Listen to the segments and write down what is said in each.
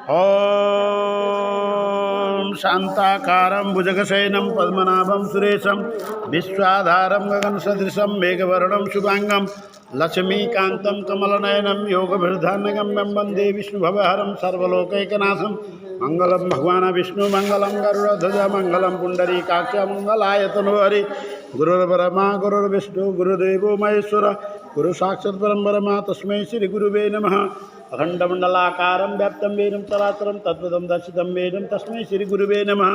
ॐ शान्ताकारं भुजगशयनं पद्मनाभं सुरेशं विश्वाधारं गगनसदृशं मेघवर्णं शुभांगं लक्ष्मीकान्तं कमलनयनं योगभिर्धानगम्यं वन्दे विष्णुभवहरं सर्वलोकैकनाथं मंगलम भगवान विष्णु मंगलम गरुड़ध्वज मंगलम पुंडरीकाक्ष मंगलाय तनोहरि गुरुर्ब्रह्मा गुरुर्विष्णु गुरुदेवो महेश्वर गुरु साक्षात् परं ब्रह्म तस्मै श्री गुरुवे नमः। अखंडमंडलाकारं व्याप्तं येन चराचरं तत्पदं दर्शितं येन तस्मै श्री गुरुवे नमः।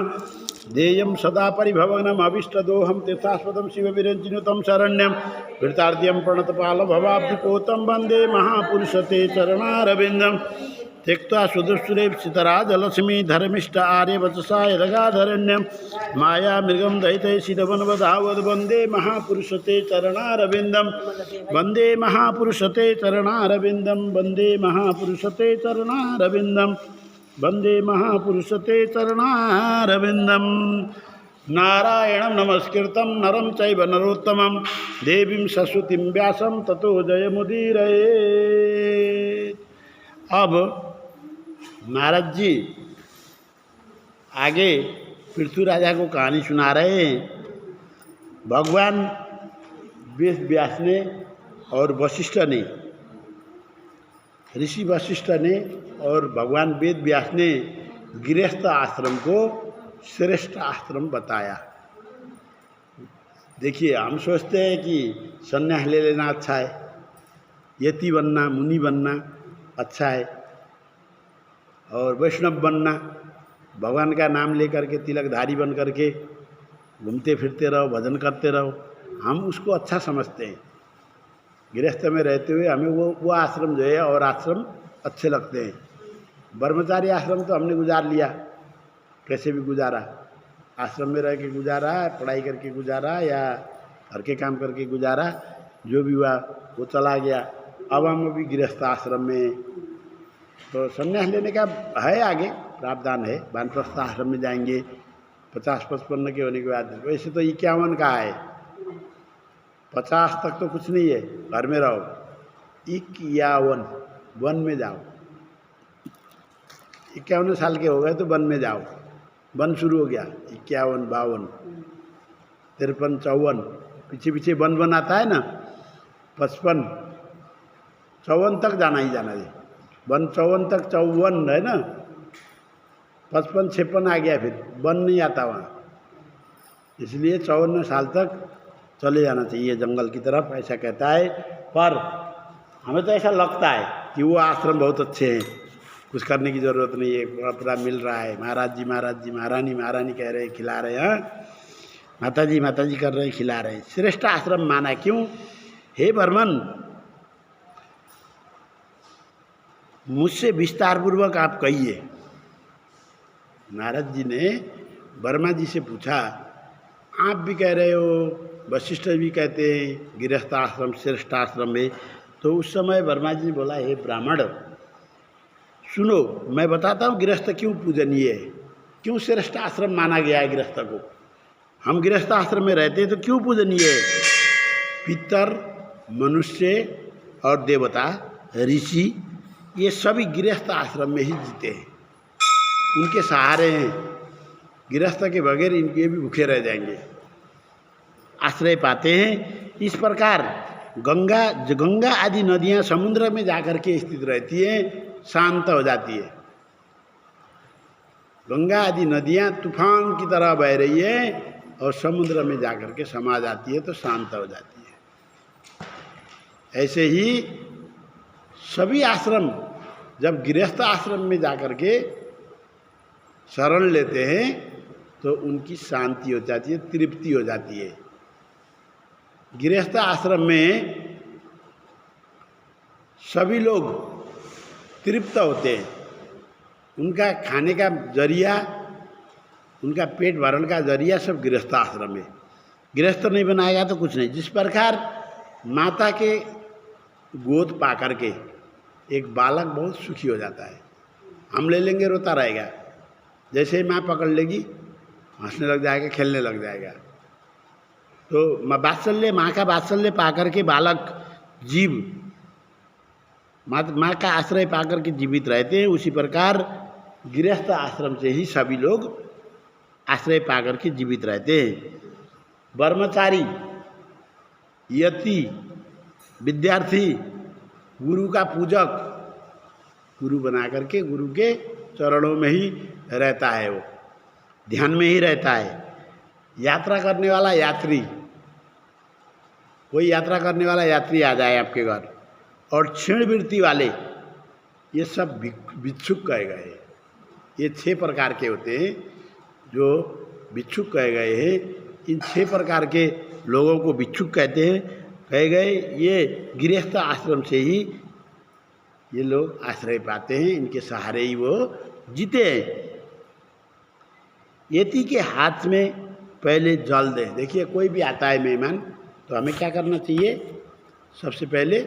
देयं सदा परिभवनम् अभीष्टदोहं तीर्थास्पदं शिवविरञ्जिनुतं शरण्यं वृतार्ध्यं प्रणतपालभवाब्धिपोतं वन्दे महापुरुषते चरणारविन्दम्। त्यक्त्वा सुदुष्टुरेप्सितराजलक्ष्मी धर्मिष्ठ आर्यवचसा यदगाधरण्यं माया मृगं दयितैषितवनवधावद् वन्दे महापुरुषते चरणारविन्दं वन्दे महापुरुषते चरणारविन्दं वन्दे महापुरुषते चरणारविन्दं वन्दे महापुरुषते चरणारविन्दं। नारायणं नमस्कृतं नरं चैव नरोत्तमं देवीं सरस्वतीं व्यासं ततो जयमुदीरयेत्। अब नारद जी आगे पृथ्वी राजा को कहानी सुना रहे हैं। भगवान वेद व्यास ने और वशिष्ठ ने, ऋषि वशिष्ठ ने और भगवान वेद व्यास ने गृहस्थ आश्रम को श्रेष्ठ आश्रम बताया। देखिए, हम सोचते हैं कि संन्यास ले लेना अच्छा है, यति बनना, मुनि बनना अच्छा है, और वैष्णव बनना, भगवान का नाम लेकर के तिलकधारी बन करके घूमते फिरते रहो, भजन करते रहो, हम उसको अच्छा समझते हैं। गृहस्थ में रहते हुए हमें वो आश्रम जो है और आश्रम अच्छे लगते हैं। ब्रह्मचारी आश्रम तो हमने गुजार लिया, कैसे भी गुजारा, आश्रम में रह के गुजारा, पढ़ाई करके गुजारा या घर के काम करके गुजारा, जो भी हुआ वो चला गया। अब हम अभी गृहस्थ आश्रम में, तो संन्यास लेने का है, आगे प्रावधान है, वानप्रस्थ आश्रम में जाएंगे 50-55 के होने के बाद। वैसे तो 51 का है, 50 तक तो कुछ नहीं है, घर में रहो। 51 वन में जाओ, 51 साल के हो गए तो वन में जाओ, वन शुरू हो गया। 51, 52, 53, 54, पीछे पीछे वन आता है ना, 55, 54 तक जाना ही जाना है। 54 तक 54 है ना, 55, 56 आ गया, फिर वन नहीं आता वहाँ। इसलिए 54 साल तक चले जाना चाहिए जंगल की तरफ, ऐसा कहता है। पर हमें तो ऐसा लगता है कि वो आश्रम बहुत अच्छे हैं, कुछ करने की ज़रूरत नहीं है, पूरा मिल रहा है। महाराज जी महारानी कह रहे हैं, खिला रहे हैं, माता जी कर रहे हैं, खिला रहे हैं। श्रेष्ठ आश्रम माना क्यों? हे ब्राह्मण, मुझसे विस्तार पूर्वक आप कहिए। नारद जी ने वर्मा जी से पूछा, आप भी कह रहे हो, वशिष्ठ भी कहते हैं गृहस्थ आश्रम श्रेष्ठ आश्रम है। तो उस समय वर्मा जी ने बोला, हे ब्राह्मण सुनो, मैं बताता हूँ गृहस्थ क्यों पूजनीय है, क्यों श्रेष्ठ आश्रम माना गया है गृहस्थ को। हम गृहस्थ आश्रम में रहते हैं तो क्यों पूजनीय है? पितर, मनुष्य और देवता, ऋषि, ये सभी गृहस्थ आश्रम में ही जीते हैं, उनके सहारे हैं। गृहस्थ के बगैर इनके भी भूखे रह जाएंगे, आश्रय पाते हैं। इस प्रकार गंगा आदि नदियाँ समुद्र में जाकर के स्थित रहती हैं, शांत हो जाती है। गंगा आदि नदियाँ तूफान की तरह बह रही है और समुद्र में जाकर के समा जाती है तो शांत हो जाती है। ऐसे ही सभी आश्रम जब गृहस्थ आश्रम में जाकर के शरण लेते हैं तो उनकी शांति हो जाती है, तृप्ति हो जाती है। गृहस्थ आश्रम में सभी लोग तृप्त होते हैं, उनका खाने का जरिया, उनका पेट भरण का जरिया सब गृहस्थ आश्रम है। गृहस्थ नहीं बनाएगा तो कुछ नहीं। जिस प्रकार माता के गोद पा करके एक बालक बहुत सुखी हो जाता है, हम ले लेंगे रोता रहेगा, जैसे ही माँ पकड़ लेगी हंसने लग जाएगा, खेलने लग जाएगा। तो वात्सल्य, माँ का वात्सल्य पाकर के बालक जीव माँ का आश्रय पाकर के जीवित रहते हैं। उसी प्रकार गृहस्थ आश्रम से ही सभी लोग आश्रय पाकर के जीवित रहते हैं। ब्रह्मचारी, यति, विद्यार्थी, गुरु का पूजक, गुरु बना करके गुरु के चरणों में ही रहता है, वो ध्यान में ही रहता है। यात्रा करने वाला यात्री, कोई यात्रा करने वाला यात्री आ जाए आपके घर, और क्षीण वृत्ति वाले, ये सब भिक्षुक कहे गए। ये 6 प्रकार के होते हैं जो भिक्षुक कहे गए हैं। इन 6 प्रकार के लोगों को भिक्षुक कहते हैं, कहे गए। ये गृहस्थ आश्रम से ही ये लोग आश्रय पाते हैं, इनके सहारे ही वो जीते हैं। यति के हाथ में पहले जल दें। देखिए, कोई भी आता है मेहमान, तो हमें क्या करना चाहिए? सबसे पहले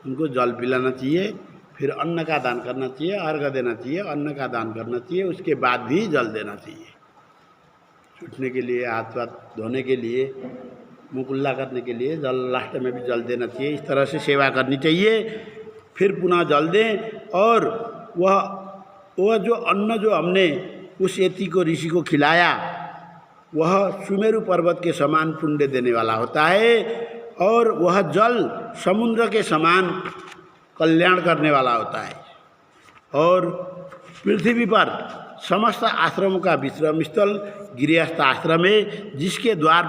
उनको जल पिलाना चाहिए, फिर अन्न का दान करना चाहिए, अर्घ देना चाहिए, अन्न का दान करना चाहिए, उसके बाद भी जल देना चाहिए। छूटने के लिए, हाथ वाथ धोने के लिए, मुँह कुल्ला करने के लिए जल, लास्ट में भी जल देना चाहिए। इस तरह से सेवा करनी चाहिए। फिर पुनः जल दें, और वह जो अन्न जो हमने उस यति को, ऋषि को खिलाया, वह सुमेरु पर्वत के समान पुण्य देने वाला होता है, और वह जल समुद्र के समान कल्याण करने वाला होता है। और पृथ्वी पर समस्त आश्रमों का विश्राम स्थल गृहस्थ आश्रम है, जिसके द्वार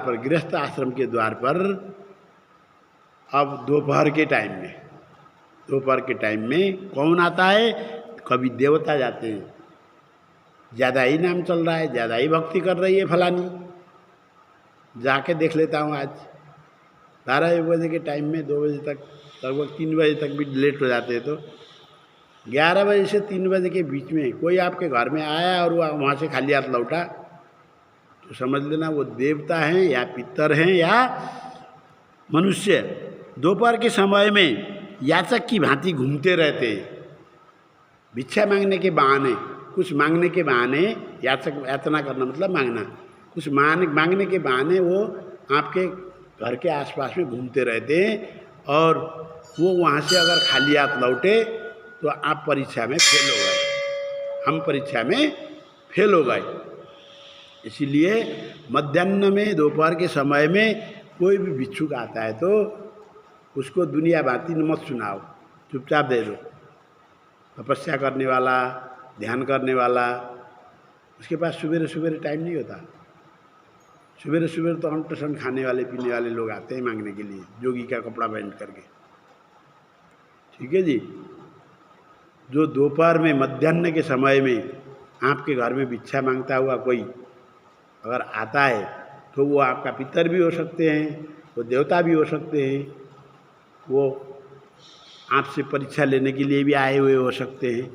पर गृहस्थ आश्रम के द्वार पर अब दोपहर के टाइम में कौन आता है? कभी देवता जाते हैं, ज़्यादा ही नाम चल रहा है, ज़्यादा ही भक्ति कर रही है फलानी, जाके देख लेता हूँ आज। 12 बजे के टाइम में 2 बजे तक, लगभग 3 बजे तक भी लेट हो जाते हैं, तो 11 बजे से 3 बजे के बीच में कोई आपके घर में आया और वह वहाँ से खाली हाथ लौटा, तो समझ लेना वो देवता हैं या पितर हैं या मनुष्य। दोपहर के समय में याचक की भांति घूमते रहते, भिक्षा मांगने के बहाने, कुछ मांगने के बहाने, याचना करना मतलब मांगना, कुछ मांगने के बहाने वो आपके घर के आसपास में घूमते रहते हैं, और वो वहाँ से अगर खाली हाथ लौटे तो आप परीक्षा में फेल हो गए, हम परीक्षा में फेल हो गए। इसीलिए मध्याह्न में, दोपहर के समय में कोई भी भिक्षुक आता है तो उसको दुनिया बाती मत सुनाओ, चुपचाप दे दो। तपस्या करने वाला, ध्यान करने वाला, उसके पास सुबेरे टाइम नहीं होता। सुबेरे तो अंट खाने वाले पीने वाले लोग आते हैं मांगने के लिए, जोगी का कपड़ा पहन करके। ठीक है जी। जो दोपहर में, मध्याह्न के समय में आपके घर में भिक्षा मांगता हुआ कोई अगर आता है, तो वो आपका पितर भी हो सकते हैं, वो देवता भी हो सकते हैं, वो आपसे परीक्षा लेने के लिए भी आए हुए हो सकते हैं।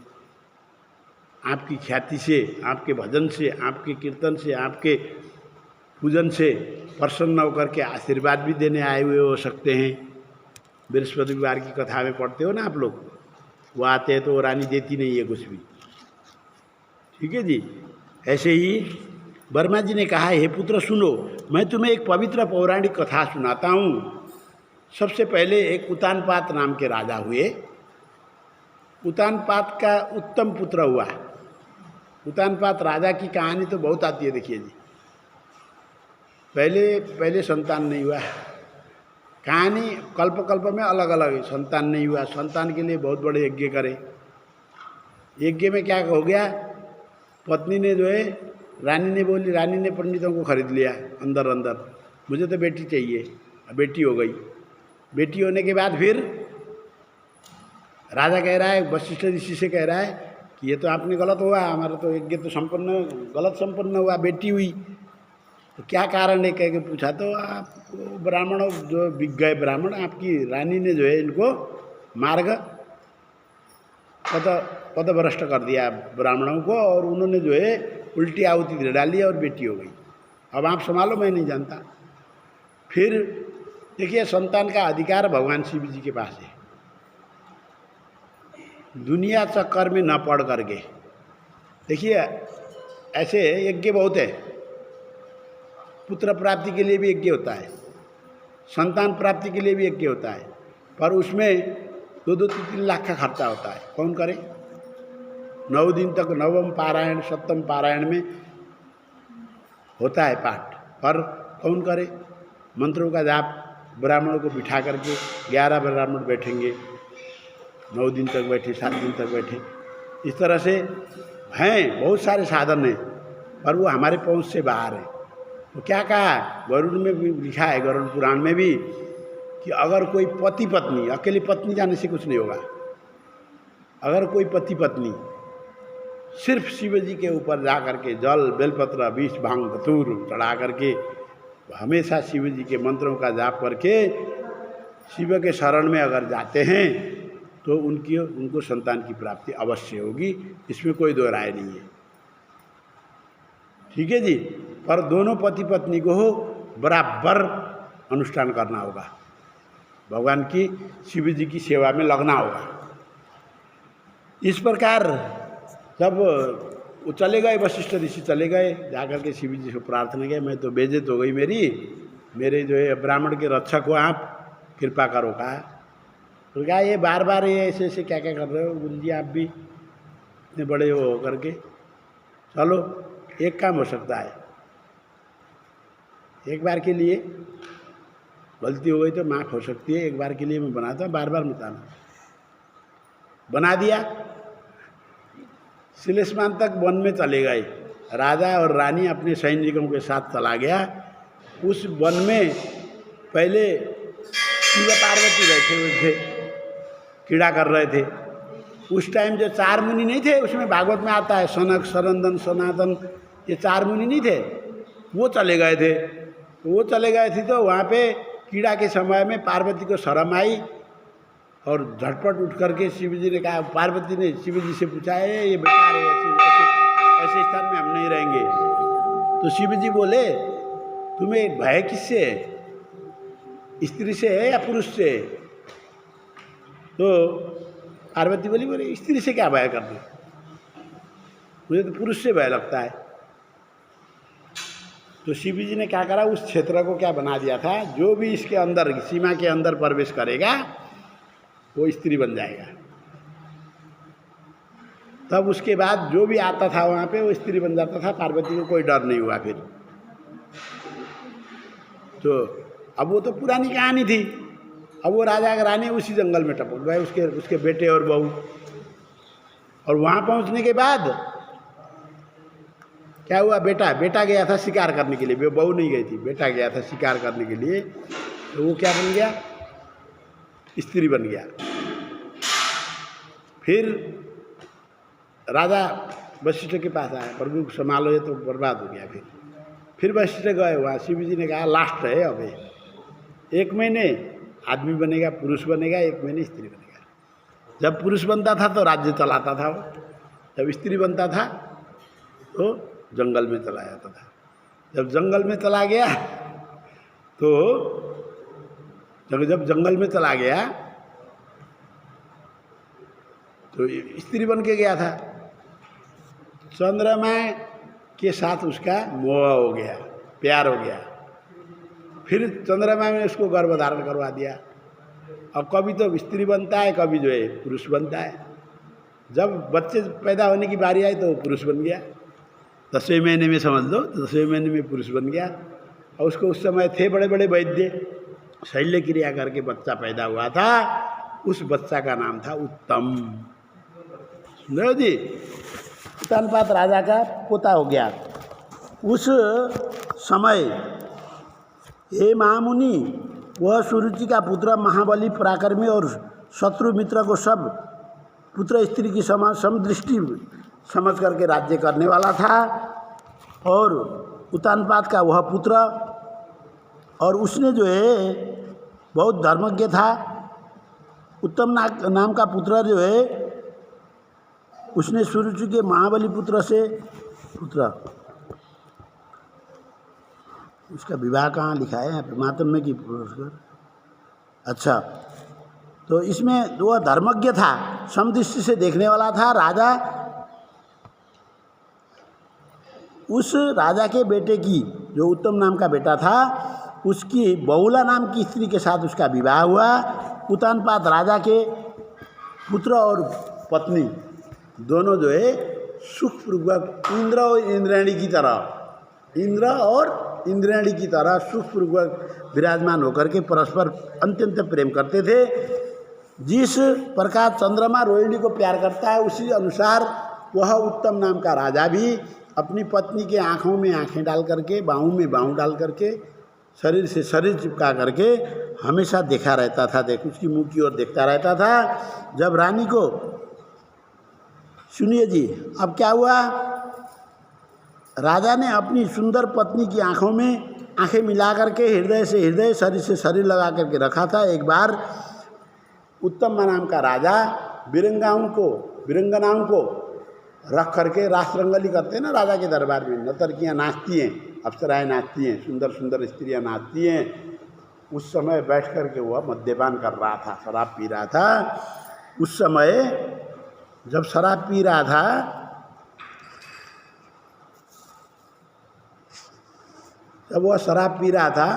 आपकी ख्याति से, आपके भजन से, आपके कीर्तन से, आपके पूजन से प्रसन्न होकर के आशीर्वाद भी देने आए हुए हो सकते हैं। बृहस्पतिवार की कथा में पढ़ते हो ना आप लोग, वो आते हैं तो रानी देती नहीं है कुछ भी। ठीक है जी। ऐसे ही वर्मा जी ने कहा, हे पुत्र सुनो, मैं तुम्हें एक पवित्र पौराणिक कथा सुनाता हूँ। सबसे पहले एक उतानपाद नाम के राजा हुए। उतानपाद का उत्तम पुत्र हुआ। उतानपाद राजा की कहानी तो बहुत आती है, देखिए जी। पहले संतान नहीं हुआ, कहानी कल्प में अलग अलग है। संतान नहीं हुआ, संतान के लिए बहुत बड़े यज्ञ करे। यज्ञ में क्या हो गया, पत्नी ने जो है, रानी ने पंडितों को खरीद लिया अंदर, मुझे तो बेटी चाहिए। बेटी हो गई। बेटी होने के बाद फिर राजा कह रहा है, वशिष्ठ ऋषि से कह रहा है कि ये तो आपने गलत हुआ, हमारा तो यज्ञ तो गलत संपन्न हुआ, बेटी हुई, तो क्या कारण है? कह के पूछा तो आप ब्राह्मण जो बिक गए ब्राह्मण, आपकी रानी ने जो है इनको मार्ग पदभ्रष्ट कर दिया ब्राह्मणों को, और उन्होंने जो है उल्टी आहुति दे डाली और बेटी हो गई। अब आप संभालो, मैं नहीं जानता। फिर देखिए, संतान का अधिकार भगवान शिव जी के पास है। दुनिया चक्कर में न पड़ करके, देखिए ऐसे यज्ञ बहुत है। पुत्र प्राप्ति के लिए भी यज्ञ होता है, संतान प्राप्ति के लिए भी यज्ञ होता है, पर उसमें 2-2, 3-3 लाख का खर्चा होता है, कौन करे? 9 दिन तक नवम पारायण सप्तम पारायण में होता है पाठ, पर कौन करे? मंत्रों का जाप ब्राह्मणों को बिठा करके 11 ब्राह्मण बैठेंगे, 9 दिन तक बैठे, 7 दिन तक बैठे, इस तरह से हैं बहुत सारे साधन हैं, पर वो हमारे पहुंच से बाहर है। तो क्या कहा गरुड़ में भी लिखा है, गरुड़ पुराण में भी, कि अगर कोई पति पत्नी, अकेली पत्नी जाने से कुछ नहीं होगा, अगर कोई पति पत्नी सिर्फ शिव जी के ऊपर जा करके जल बेलपत्र विष भांग धतूर चढ़ा करके हमेशा शिव जी के मंत्रों का जाप करके शिव के शरण में अगर जाते हैं तो उनको संतान की प्राप्ति अवश्य होगी, इसमें कोई दो राय नहीं है। ठीक है जी, पर दोनों पति पत्नी को बराबर अनुष्ठान करना होगा, भगवान की शिव जी की सेवा में लगना होगा। इस प्रकार जब वो चले गए, वशिष्ठ ऋषि चले गए, जाकर के शिव जी से प्रार्थना किया, मैं तो बेइज्जत हो गई मेरे जो है ब्राह्मण के रक्षक हो आप, कृपा करो। कहा तो क्या ये बार बार ये ऐसे ऐसे क्या क्या कर रहे हो गुरु जी, आप भी इतने बड़े हो करके, चलो एक काम हो सकता है, एक बार के लिए गलती हो गई तो माफ़ हो सकती है, एक बार के लिए मैं बनाता हूँ, बार बार मत आना। बना दिया, सिलेस्मान तक वन में चले गए, राजा और रानी अपने सैनिकों के साथ चला गया। उस वन में पहले शिव पार्वती बैठे हुए थे, कीड़ा कर रहे थे। उस टाइम जो 4 मुनि नहीं थे, उसमें भागवत में आता है सनक सरंदन सनातन, ये 4 मुनि नहीं थे, वो चले गए थे। वो चले गए थे तो वहाँ पे कीड़ा के समय में पार्वती को शर्म आई और झटपट उठ करके शिव जी ने कहा, पार्वती ने शिव जी से पूछा है ये बेकार है, ऐसे स्थान में हम नहीं रहेंगे। तो शिव जी बोले तुम्हें भय किससे है, स्त्री से है या पुरुष से? तो पार्वती बोले स्त्री से क्या भय करना, मुझे तो पुरुष से भय लगता है। तो शिव जी ने क्या करा, उस क्षेत्र को क्या बना दिया था, जो भी इसके अंदर सीमा के अंदर प्रवेश करेगा वो स्त्री बन जाएगा। तब उसके बाद जो भी आता था वहाँ पे वो स्त्री बन जाता था, पार्वती को कोई डर नहीं हुआ फिर। तो अब वो तो पुरानी कहानी थी, अब वो राजा का रानी उसी जंगल में टपक गए, उसके बेटे और बहू। और वहाँ पहुँचने के बाद क्या हुआ, बेटा गया था शिकार करने के लिए, बहू नहीं गई थी, बेटा गया था शिकार करने के लिए। तो वो क्या बन गया, स्त्री बन गया। फिर राजा वशिष्ठ के पास आया, प्रभु संभालो ये तो बर्बाद हो गया। फिर वशिष्ठ गए वहाँ, शिव जी ने कहा लास्ट है, अब 1 महीने आदमी बनेगा, पुरुष बनेगा, 1 महीने स्त्री बनेगा। जब पुरुष बनता था तो राज्य चलाता था वो, जब स्त्री बनता था तो जंगल में चला जाता था। जब जंगल में चला गया तो जब जंगल में चला गया तो स्त्री बन के गया था। चंद्रमा के साथ उसका मोह हो गया, प्यार हो गया। फिर चंद्रमा में उसको गर्भ धारण करवा दिया। अब कभी तो स्त्री बनता है, कभी जो है पुरुष बनता है। जब बच्चे पैदा होने की बारी आई तो वो पुरुष बन गया, 10वें महीने में समझ लो, 10वें महीने में पुरुष बन गया। और उसको उस समय थे बड़े बड़े वैद्य, शल्य क्रिया करके बच्चा पैदा हुआ था। उस बच्चा का नाम था उत्तम। सुनो जी, उत्तानपाद राजा का पोता हो गया। उस समय हे महामुनि, वह सुरुचि का पुत्र महाबली पराक्रमी और शत्रु मित्र को सब पुत्र स्त्री की समदृष्टि समझ करके राज्य करने वाला था। और उत्तानपाद का वह पुत्र, और उसने जो है बहुत धर्मज्ञ था। उत्तम नाम का पुत्र जो है उसने सुरुचि के महाबली पुत्र से उसका विवाह कहाँ लिखा है, यहाँ पे मातम्य की पुरस्कार। अच्छा, तो इसमें वह धर्मज्ञ था, समदृष्टि से देखने वाला था। राजा उस राजा के बेटे की, जो उत्तम नाम का बेटा था, उसकी बहुला नाम की स्त्री के साथ उसका विवाह हुआ। उत्तानपाद राजा के पुत्र और पत्नी दोनों जो है सुखपूर्वक इंद्र और इंद्राणी की तरह, इंद्र और इंद्राणी की तरह सुखपूर्वक विराजमान होकर के परस्पर अत्यंत प्रेम करते थे। जिस प्रकार चंद्रमा रोहिणी को प्यार करता है, उसी अनुसार वह उत्तम नाम का राजा भी अपनी पत्नी के आँखों में आँखें डाल करके, बाहों में बाहों डाल करके, शरीर से शरीर चिपका करके हमेशा देखा रहता था, उसकी मुंह की ओर देखता रहता था। जब रानी को, सुनिए जी, अब क्या हुआ, राजा ने अपनी सुंदर पत्नी की आँखों में आँखें मिला करके हृदय से हृदय, शरीर से शरीर लगा करके रखा था। एक बार उत्तम नाम का राजा वीरंगनाओं को रख करके रास रंगली करते हैं ना राजा के दरबार में, नर्तकियाँ नाचती हैं, अप्सराएँ नाचती हैं, सुंदर सुंदर स्त्रियाँ नाचती हैं। उस समय बैठ कर के वह मद्यपान कर रहा था, शराब पी रहा था। उस समय जब शराब पी रहा था, जब वह शराब पी रहा था,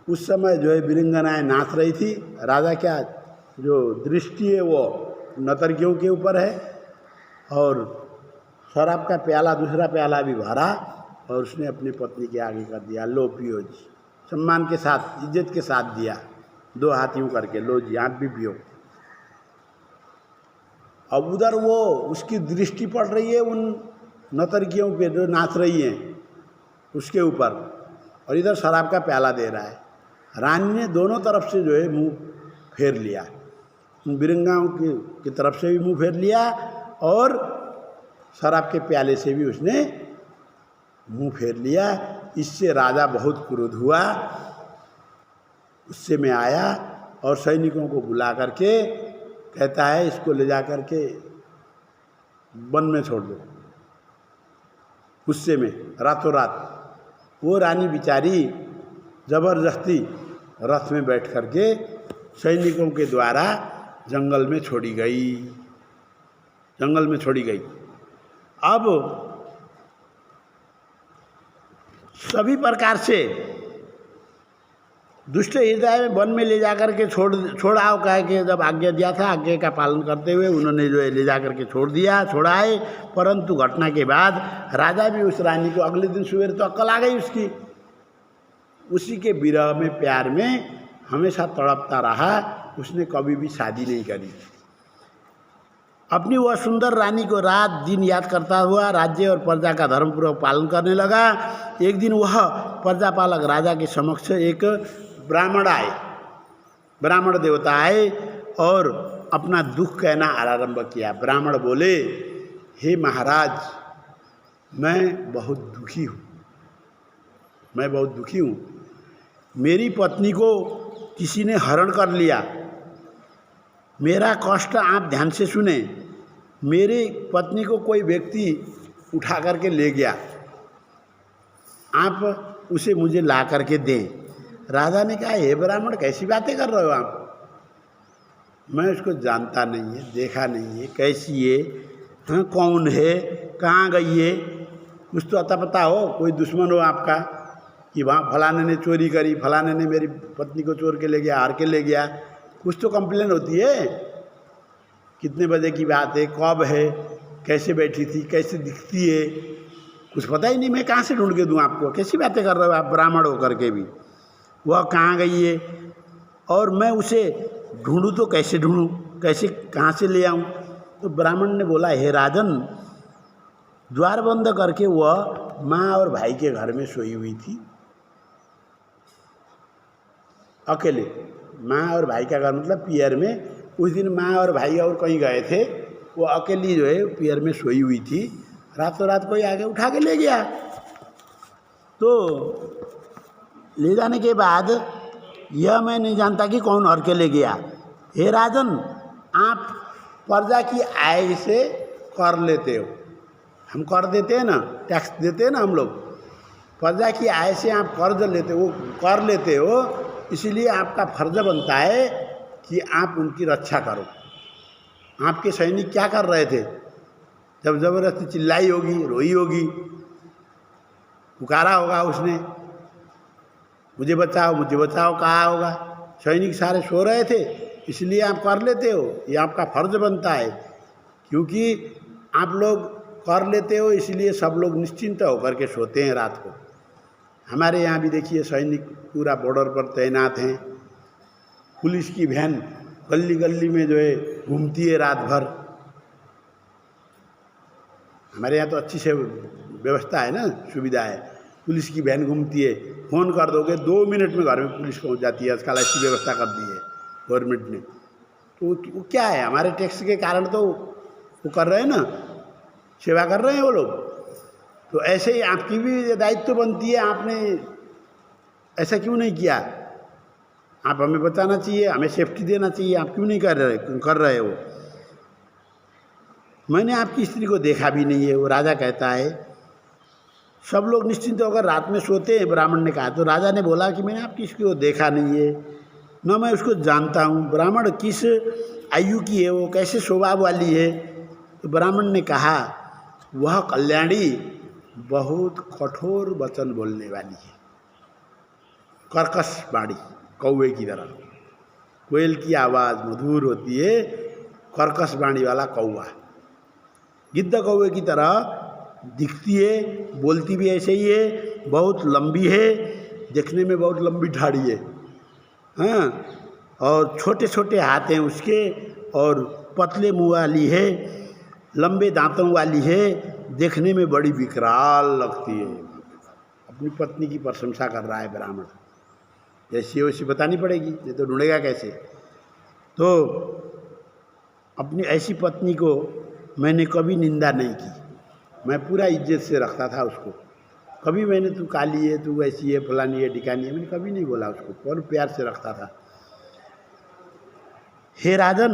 उस समय जो है वीरंगनाएँ नाच रही थी। राजा क्या जो दृष्टि है वो नर्तकियों के ऊपर है, और शराब का प्याला, दूसरा प्याला भी भरा और उसने अपनी पत्नी के आगे कर दिया, लो पियो जी, सम्मान के साथ, इज्जत के साथ दिया, दो हाथ यूँ करके, लो जी आप भी पियो। अब उधर वो उसकी दृष्टि पड़ रही है उन नर्तकियों पे जो नाच रही हैं उसके ऊपर, और इधर शराब का प्याला दे रहा है। रानी ने दोनों तरफ से जो है मुंह फेर लिया, उन वीरंगाओं की तरफ से भी मुंह फेर लिया और शराब के प्याले से भी उसने मुंह फेर लिया। इससे राजा बहुत क्रोध हुआ, उससे में आया और सैनिकों को बुला करके कहता है इसको ले जा करके वन में छोड़ दो। गुस्से में रातों रात वो रानी बिचारी जबरदस्ती रथ में बैठ करके सैनिकों के द्वारा जंगल में छोड़ी गई, जंगल में छोड़ी गई। अब सभी प्रकार से दुष्ट हृदय में वन में ले जाकर के छोड़ाओ, कह के जब आज्ञा दिया था, आज्ञा का पालन करते हुए उन्होंने जो है ले जाकर के छोड़ाए। परंतु घटना के बाद राजा भी उस रानी को अगले दिन सवेरे तो अक्ल आ गई उसकी, उसी के विरह में, प्यार में हमेशा तड़पता रहा। उसने कभी भी शादी नहीं करी। अपनी वह सुंदर रानी को रात दिन याद करता हुआ राज्य और प्रजा का धर्मपूर्वक पालन करने लगा। एक दिन वह प्रजापालक राजा के समक्ष एक ब्राह्मण आए, ब्राह्मण देवता आए और अपना दुख कहना आरंभ किया। ब्राह्मण बोले, हे महाराज, मैं बहुत दुखी हूँ, मैं बहुत दुखी हूँ। मेरी पत्नी को किसी ने हरण कर लिया। मेरा कष्ट आप ध्यान से सुने। मेरी पत्नी को कोई व्यक्ति उठा करके ले गया, आप उसे मुझे ला करके दें। राजा ने कहा, हे ब्राह्मण, कैसी बातें कर रहे हो आप? मैं उसको जानता नहीं है, देखा नहीं है, कैसी है, हाँ, कौन है, कहाँ गई है, कुछ तो अता पता हो, कोई दुश्मन हो आपका कि वहाँ फलाने ने चोरी करी, फलाने ने मेरी पत्नी को चोर के ले गया, हार के ले गया, कुछ तो कंप्लेन होती है। कितने बजे की बात है, कब है, कैसे बैठी थी, कैसे दिखती है, कुछ पता ही नहीं। मैं कहाँ से ढूंढ के दूँ आपको? कैसी बातें कर रहे हो आप, ब्राह्मण होकर के भी? वह कहाँ गई है और मैं उसे ढूंढूँ तो कैसे ढूंढूँ, कैसे कहाँ से ले आऊँ? तो ब्राह्मण ने बोला, हे राजन, द्वार बंद करके वह माँ और भाई के घर में सोई हुई थी अकेले। माँ और भाई का घर मतलब पियर में। उस दिन माँ और भाई और कहीं गए थे, वो अकेली जो है पियर में सोई हुई थी। रातों रात कोई आके उठा के ले गया। तो ले जाने के बाद यह मैं नहीं जानता कि कौन हर के ले गया। हे राजन, आप प्रजा की आय से कर लेते हो, हम कर देते हैं ना, टैक्स देते हैं ना हम लोग, प्रजा की आय से आप कर्ज लेते हो, कर लेते हो, इसीलिए आपका फर्ज बनता है कि आप उनकी रक्षा करो। आपके सैनिक क्या कर रहे थे? जब ज़बरदस्ती चिल्लाई होगी, रोई होगी, पुकारा होगा उसने, मुझे बचाओ मुझे बचाओ, कहा होगा। सैनिक सारे सो रहे थे, इसलिए आप कर लेते हो, ये आपका फर्ज बनता है, क्योंकि आप लोग कर लेते हो इसलिए सब लोग निश्चिंत होकर के सोते हैं रात को। हमारे यहाँ भी देखिए सैनिक पूरा बॉर्डर पर तैनात हैं, पुलिस की वैन गली गली में जो है घूमती है रात भर। हमारे यहाँ तो अच्छी से व्यवस्था है ना, सुविधा है, पुलिस की वैन घूमती है, फ़ोन कर दोगे 2 मिनट में घर में पुलिस पहुँच जाती है। आजकल ऐसी व्यवस्था कर दी है गवर्नमेंट ने। तो वो क्या है, हमारे टैक्स के कारण तो वो कर रहे हैं ना, सेवा कर रहे हैं वो लोग। तो ऐसे ही आपकी भी दायित्व बनती है, आपने ऐसा क्यों नहीं किया? आप हमें बताना चाहिए, हमें सेफ्टी देना चाहिए, आप क्यों नहीं कर रहे हो? मैंने आपकी स्त्री को देखा भी नहीं है, वो राजा कहता है। सब लोग निश्चिंत होकर रात में सोते हैं, ब्राह्मण ने कहा। तो राजा ने बोला कि मैंने आपकी स्त्री को देखा नहीं है, न मैं उसको जानता हूँ, ब्राह्मण किस आयु की है, वो कैसे स्वभाव वाली है? तो ब्राह्मण ने कहा वह कल्याणी बहुत कठोर वचन बोलने वाली है, कर्कश वाणी, कौवे की तरह। कोयल की आवाज़ मधुर होती है, कर्कश वाणी वाला कौवा गिद्ध कौवे की तरह दिखती है, बोलती भी ऐसे ही है, बहुत लंबी है, देखने में बहुत लंबी ठाड़ी है, हाँ, और छोटे छोटे हाथ हैं उसके, और पतले मुँह वाली है, लंबे दांतों वाली है, देखने में बड़ी विकराल लगती है। अपनी पत्नी की प्रशंसा कर रहा है ब्राह्मण, जैसी वैसी बतानी पड़ेगी, नहीं तो ढूंढेगा कैसे? तो अपनी ऐसी पत्नी को मैंने कभी निंदा नहीं की, मैं पूरा इज्जत से रखता था उसको। कभी मैंने तू काली है, तू ऐसी है, फलानी है, ढिकानी है, मैंने कभी नहीं बोला उसको, बहुत प्यार से रखता था। हे राजन,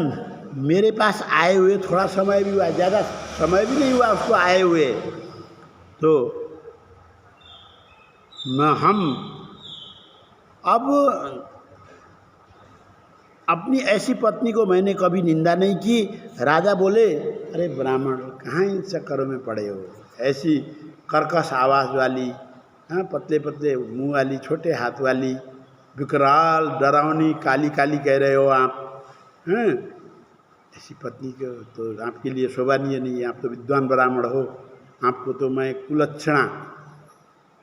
मेरे पास आए हुए थोड़ा समय भी हुआ, ज़्यादा समय भी नहीं हुआ उसको आए हुए, तो हम अब अपनी ऐसी पत्नी को मैंने कभी निंदा नहीं की। राजा बोले, अरे ब्राह्मण, कहाँ इन चक्करों में पड़े हो? ऐसी कर्कश आवाज़ वाली, हाँ, पतले पतले मुँह वाली, छोटे हाथ वाली, विकराल डरावनी, काली काली कह रहे हो आप, हैं? ऐसी पत्नी को तो आपके लिए शोभनीय नहीं है। आप तो विद्वान ब्राह्मण हो, आपको तो मैं कुलक्षणा,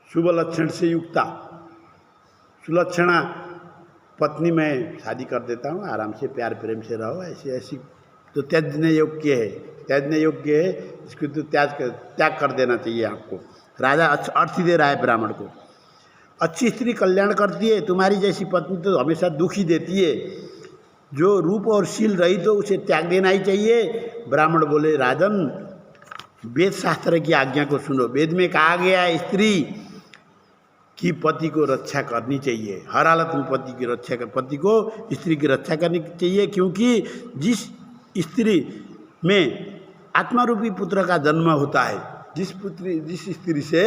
शुभ लक्षण से युक्ता, सुलक्षणा पत्नी में शादी कर देता हूँ, आराम से प्यार प्रेम से रहो। ऐसी ऐसी तो त्यागने योग्य है, त्यागने योग्य है, इसको तो त्याग कर देना चाहिए आपको। राजा अर्थ दे रहा है ब्राह्मण को। अच्छी स्त्री कल्याण करती है, तुम्हारी जैसी पत्नी तो हमेशा दुखी देती है। जो रूप और शील रही तो उसे त्याग देना ही चाहिए। ब्राह्मण बोले, राजन, वेद शास्त्र की आज्ञा को सुनो। वेद में कहा गया है स्त्री कि पति को रक्षा करनी चाहिए, हर हालत में पति को स्त्री की रक्षा करनी चाहिए, क्योंकि जिस स्त्री में आत्मारूपी पुत्र का जन्म होता है, जिस स्त्री से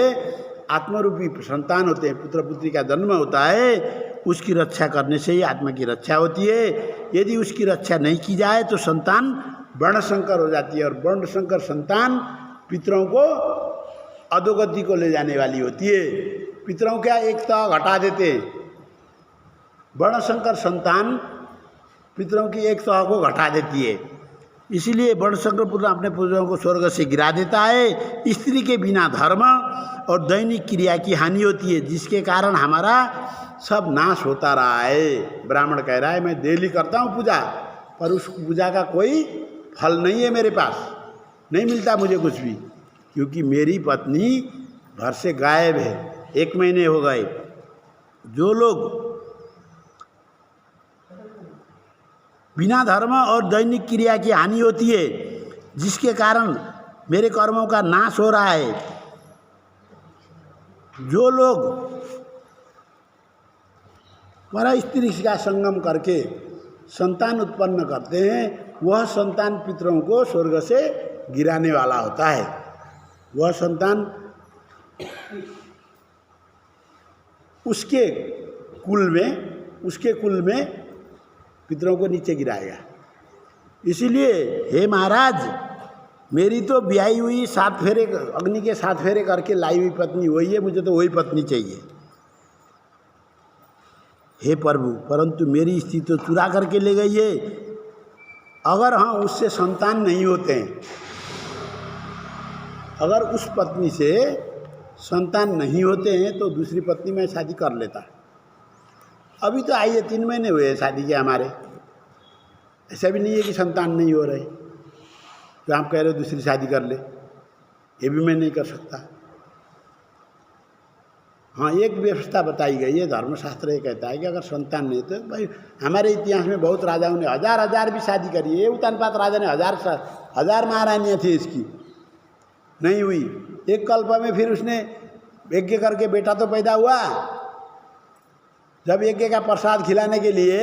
आत्मारूपी संतान होते हैं, पुत्र पुत्री का जन्म होता है, उसकी रक्षा करने से ही आत्मा की रक्षा होती है। यदि उसकी रक्षा नहीं की जाए तो संतान वर्णशंकर हो जाती है, और वर्णशंकर संतान पितरों को अधोगति को ले जाने वाली होती है। पितरों क्या एक तह घटा देते हैं, वर्णशंकर संतान पितरों की एक तह को घटा देती है। इसीलिए वर्णशंकर पुत्र अपने पुत्रों को स्वर्ग से गिरा देता है। स्त्री के बिना धर्म और दैनिक क्रिया की हानि होती है, जिसके कारण हमारा सब नाश होता रहा है। ब्राह्मण कह रहा है, मैं डेली करता हूँ पूजा, पर उस पूजा का कोई फल नहीं है, मेरे पास नहीं मिलता मुझे कुछ भी, क्योंकि मेरी पत्नी घर से गायब है, 1 महीने हो गए। जो लोग बिना धर्म और दैनिक क्रिया की हानि होती है, जिसके कारण मेरे कर्मों का नाश हो रहा है, जो लोग पर स्त्री का संगम करके संतान उत्पन्न करते हैं, वह संतान पितरों को स्वर्ग से गिराने वाला होता है। वह संतान उसके कुल में पितरों को नीचे गिराएगा। इसीलिए हे महाराज, मेरी तो ब्याही हुई 7 फेरे, अग्नि के 7 फेरे करके लाई हुई पत्नी वही है, मुझे तो वही पत्नी चाहिए। हे प्रभु, परंतु मेरी स्त्री तो चुरा करके ले गई है। अगर हाँ उससे संतान नहीं होते हैं, अगर उस पत्नी से संतान नहीं होते हैं तो दूसरी पत्नी में शादी कर लेता। अभी तो आइए 3 महीने हुए हैं शादी के हमारे, ऐसा भी नहीं है कि संतान नहीं हो रहे, तो आप कह रहे हो दूसरी शादी कर ले, ये भी मैं नहीं कर सकता। हाँ, एक व्यवस्था बताई गई है, धर्मशास्त्र ये कहता है कि अगर संतान नहीं तो भाई, हमारे इतिहास में बहुत राजाओं ने हजार भी शादी करी है। ये उत्तानपाद राजा ने हजार महारानियाँ थी, इसकी नहीं हुई। एक कल्प में फिर उसने यज्ञ करके बेटा तो पैदा हुआ। जब यज्ञ का प्रसाद खिलाने के लिए,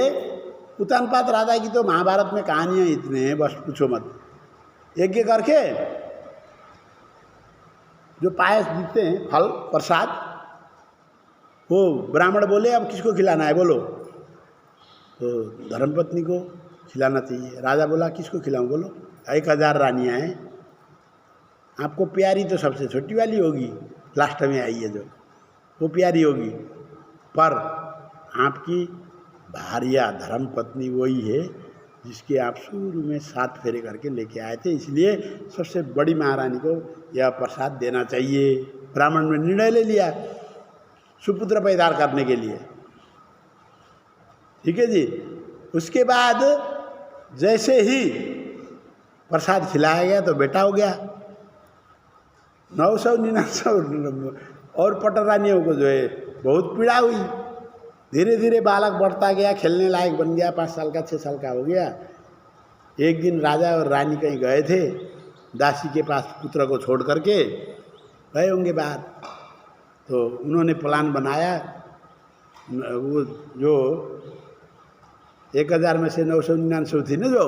उत्तानपाद राजा की तो महाभारत में कहानियाँ इतने हैं, बस पूछो मत। यज्ञ करके जो पायस देते हैं, फल प्रसाद, वो ब्राह्मण बोले अब किसको खिलाना है बोलो, तो धर्मपत्नी को खिलाना चाहिए। राजा बोला किसको खिलाऊं, बोलो 1000 रानियाँ हैं, आपको प्यारी तो सबसे छोटी वाली होगी, लास्ट में आई है जो, वो प्यारी होगी, पर आपकी भार्या धर्मपत्नी वही है जिसके आप शुरू में 7 फेरे करके लेके आए थे, इसलिए सबसे बड़ी महारानी को यह प्रसाद देना चाहिए। ब्राह्मण ने निर्णय ले लिया सुपुत्र पैदा करने के लिए, ठीक है जी। उसके बाद जैसे ही प्रसाद खिलाया गया तो बेटा हो गया। 999 और पटरानियों को जो है बहुत पीड़ा हुई। धीरे धीरे बालक बढ़ता गया, खेलने लायक बन गया, 5 साल का 6 साल का हो गया। एक दिन राजा और रानी कहीं गए थे, दासी के पास पुत्र को छोड़ करके गए होंगे बाहर, तो उन्होंने प्लान बनाया। वो जो 1000 में से 999 थी ना जो,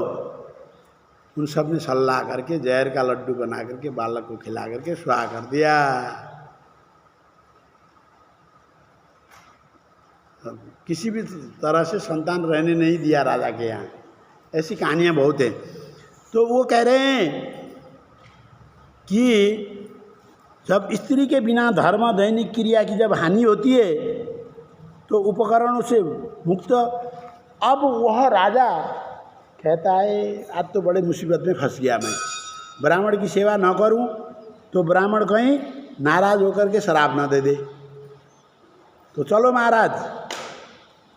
उन सब ने सलाह करके जहर का लड्डू बना करके बालक को खिला करके सुहा कर दिया। किसी भी तरह से संतान रहने नहीं दिया राजा के यहाँ। ऐसी कहानियाँ बहुत हैं। तो वो कह रहे हैं कि जब स्त्री के बिना धर्म दैनिक क्रिया की जब हानि होती है तो उपकरणों से मुक्त। अब वह राजा कहता है आज तो बड़े मुसीबत में फंस गया मैं, ब्राह्मण की सेवा न करूं तो ब्राह्मण कहीं नाराज होकर के श्राप न दे दे। तो चलो महाराज,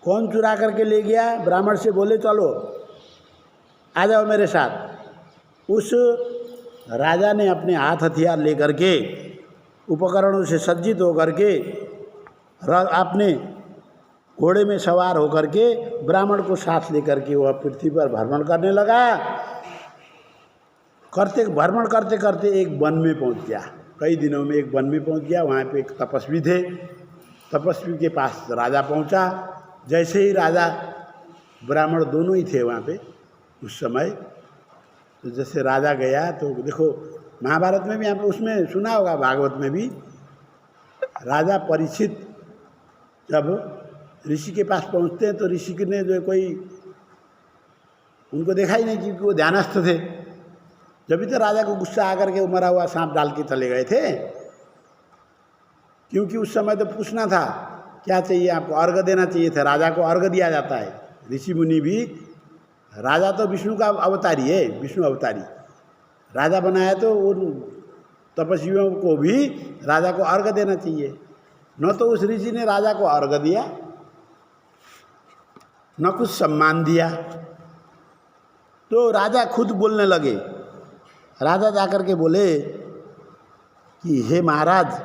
कौन चुरा करके ले गया, ब्राह्मण से बोले चलो आ जाओ मेरे साथ। उस राजा ने अपने हाथ हथियार लेकर के उपकरणों से सज्जित होकर के अपने घोड़े में सवार होकर के ब्राह्मण को साथ लेकर के वह पृथ्वी पर भ्रमण करने लगा। भ्रमण करते करते एक वन में पहुंच गया। कई दिनों में एक वन में पहुंच गया। वहाँ पे एक तपस्वी थे, तपस्वी के पास राजा पहुंचा। जैसे ही राजा ब्राह्मण दोनों ही थे वहाँ पे उस समय, तो जैसे राजा गया तो देखो महाभारत में भी आप उसमें सुना होगा, भागवत में भी, राजा परीक्षित जब ऋषि के पास पहुंचते हैं तो ऋषि ने जो कोई उनको देखा ही नहीं क्योंकि वो ध्यानस्थ थे। जब भी तो राजा को गुस्सा आकर के वो मरा हुआ सांप डाल के चले गए थे, क्योंकि उस समय तो पूछना था क्या चाहिए आपको, अर्घ देना चाहिए था। राजा को अर्घ दिया जाता है। ऋषि मुनि भी, राजा तो विष्णु का अवतारी है, विष्णु अवतारी राजा बनाया, तो उन तपस्वियों को भी राजा को अर्घ देना चाहिए। न तो उस ऋषि ने राजा को अर्घ दिया, न कुछ सम्मान दिया। तो राजा खुद बोलने लगे। राजा जाकर के बोले कि हे महाराज,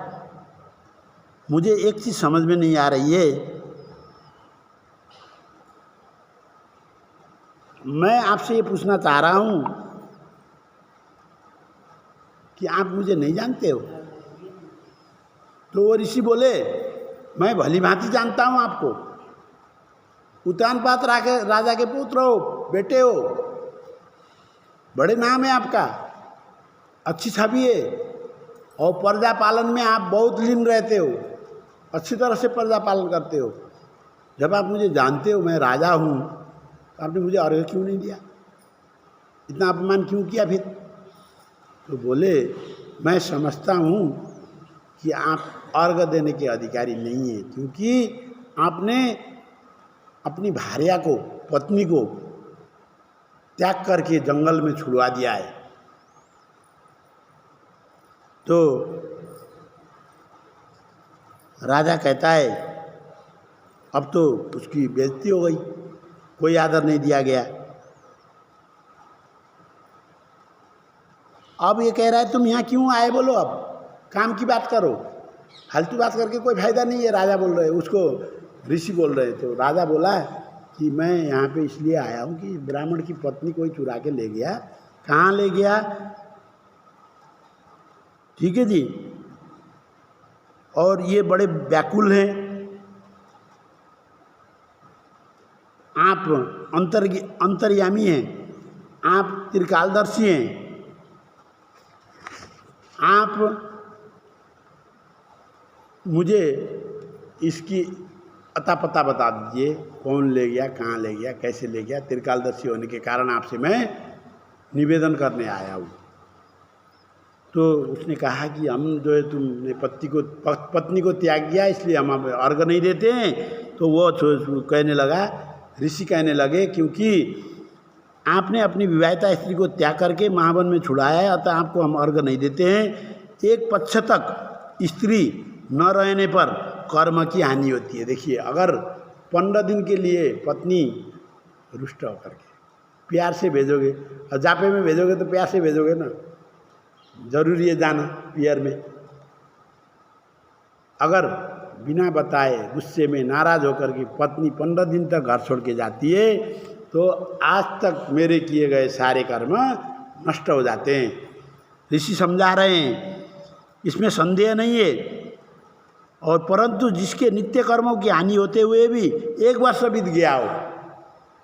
मुझे एक चीज़ समझ में नहीं आ रही है, मैं आपसे ये पूछना चाह रहा हूँ कि आप मुझे नहीं जानते हो। तो वो ऋषि बोले मैं भली भांति जानता हूँ आपको, उत्तानपाद राजा के पुत्र हो, बेटे हो, बड़े नाम है आपका, अच्छी छवि है, और प्रजा पालन में आप बहुत लीन रहते हो, अच्छी तरह से प्रजा पालन करते हो। जब आप मुझे जानते हो मैं राजा हूँ, तो आपने मुझे अर्घ क्यों नहीं दिया, इतना अपमान क्यों किया फिर? तो बोले मैं समझता हूँ कि आप अर्घ देने के अधिकारी नहीं हैं, क्योंकि आपने अपनी भार्या को, पत्नी को त्याग करके जंगल में छुड़वा दिया है। तो राजा कहता है अब तो उसकी बेइज्जती हो गई, कोई आदर नहीं दिया गया। अब ये कह रहा है तुम यहाँ क्यों आए, बोलो, अब काम की बात करो, फालतू बात करके कोई फायदा नहीं है। राजा बोल रहे, उसको ऋषि बोल रहे। तो राजा बोला कि मैं यहाँ पे इसलिए आया हूँ कि ब्राह्मण की पत्नी कोई चुरा के ले गया। कहाँ ले गया? ठीक है जी। और ये बड़े व्याकुल हैं, आप अंतर्यामी हैं, आप त्रिकालदर्शी हैं, आप मुझे इसकी अता पता बता दीजिए, कौन ले गया, कहाँ ले गया, कैसे ले गया। त्रिकालदर्शी होने के कारण आपसे मैं निवेदन करने आया हूँ। तो उसने कहा कि हम जो है तुमने पत्नी को त्याग दिया इसलिए हम अर्घ नहीं देते हैं। तो वो कहने लगा, ऋषि कहने लगे क्योंकि आपने अपनी विवाहिता स्त्री को त्याग करके महावन में छुड़ाया है, अतः आपको हम अर्घ नहीं देते हैं। एक पक्ष तक स्त्री न रहने पर कर्म की हानि होती है। देखिए, अगर 15 दिन के लिए पत्नी रुष्ट होकर के प्यार से भेजोगे, और जापे में भेजोगे तो प्यार से भेजोगे ना, जरूरी है जाना पियर में। अगर बिना बताए गुस्से में नाराज होकर के पत्नी 15 दिन तक घर छोड़ के जाती है तो आज तक मेरे किए गए सारे कर्म नष्ट हो जाते हैं। ऋषि समझा रहे हैं, इसमें संदेह नहीं है। और परंतु जिसके नित्य कर्मों की हानि होते हुए भी एक वर्ष बीत गया हो,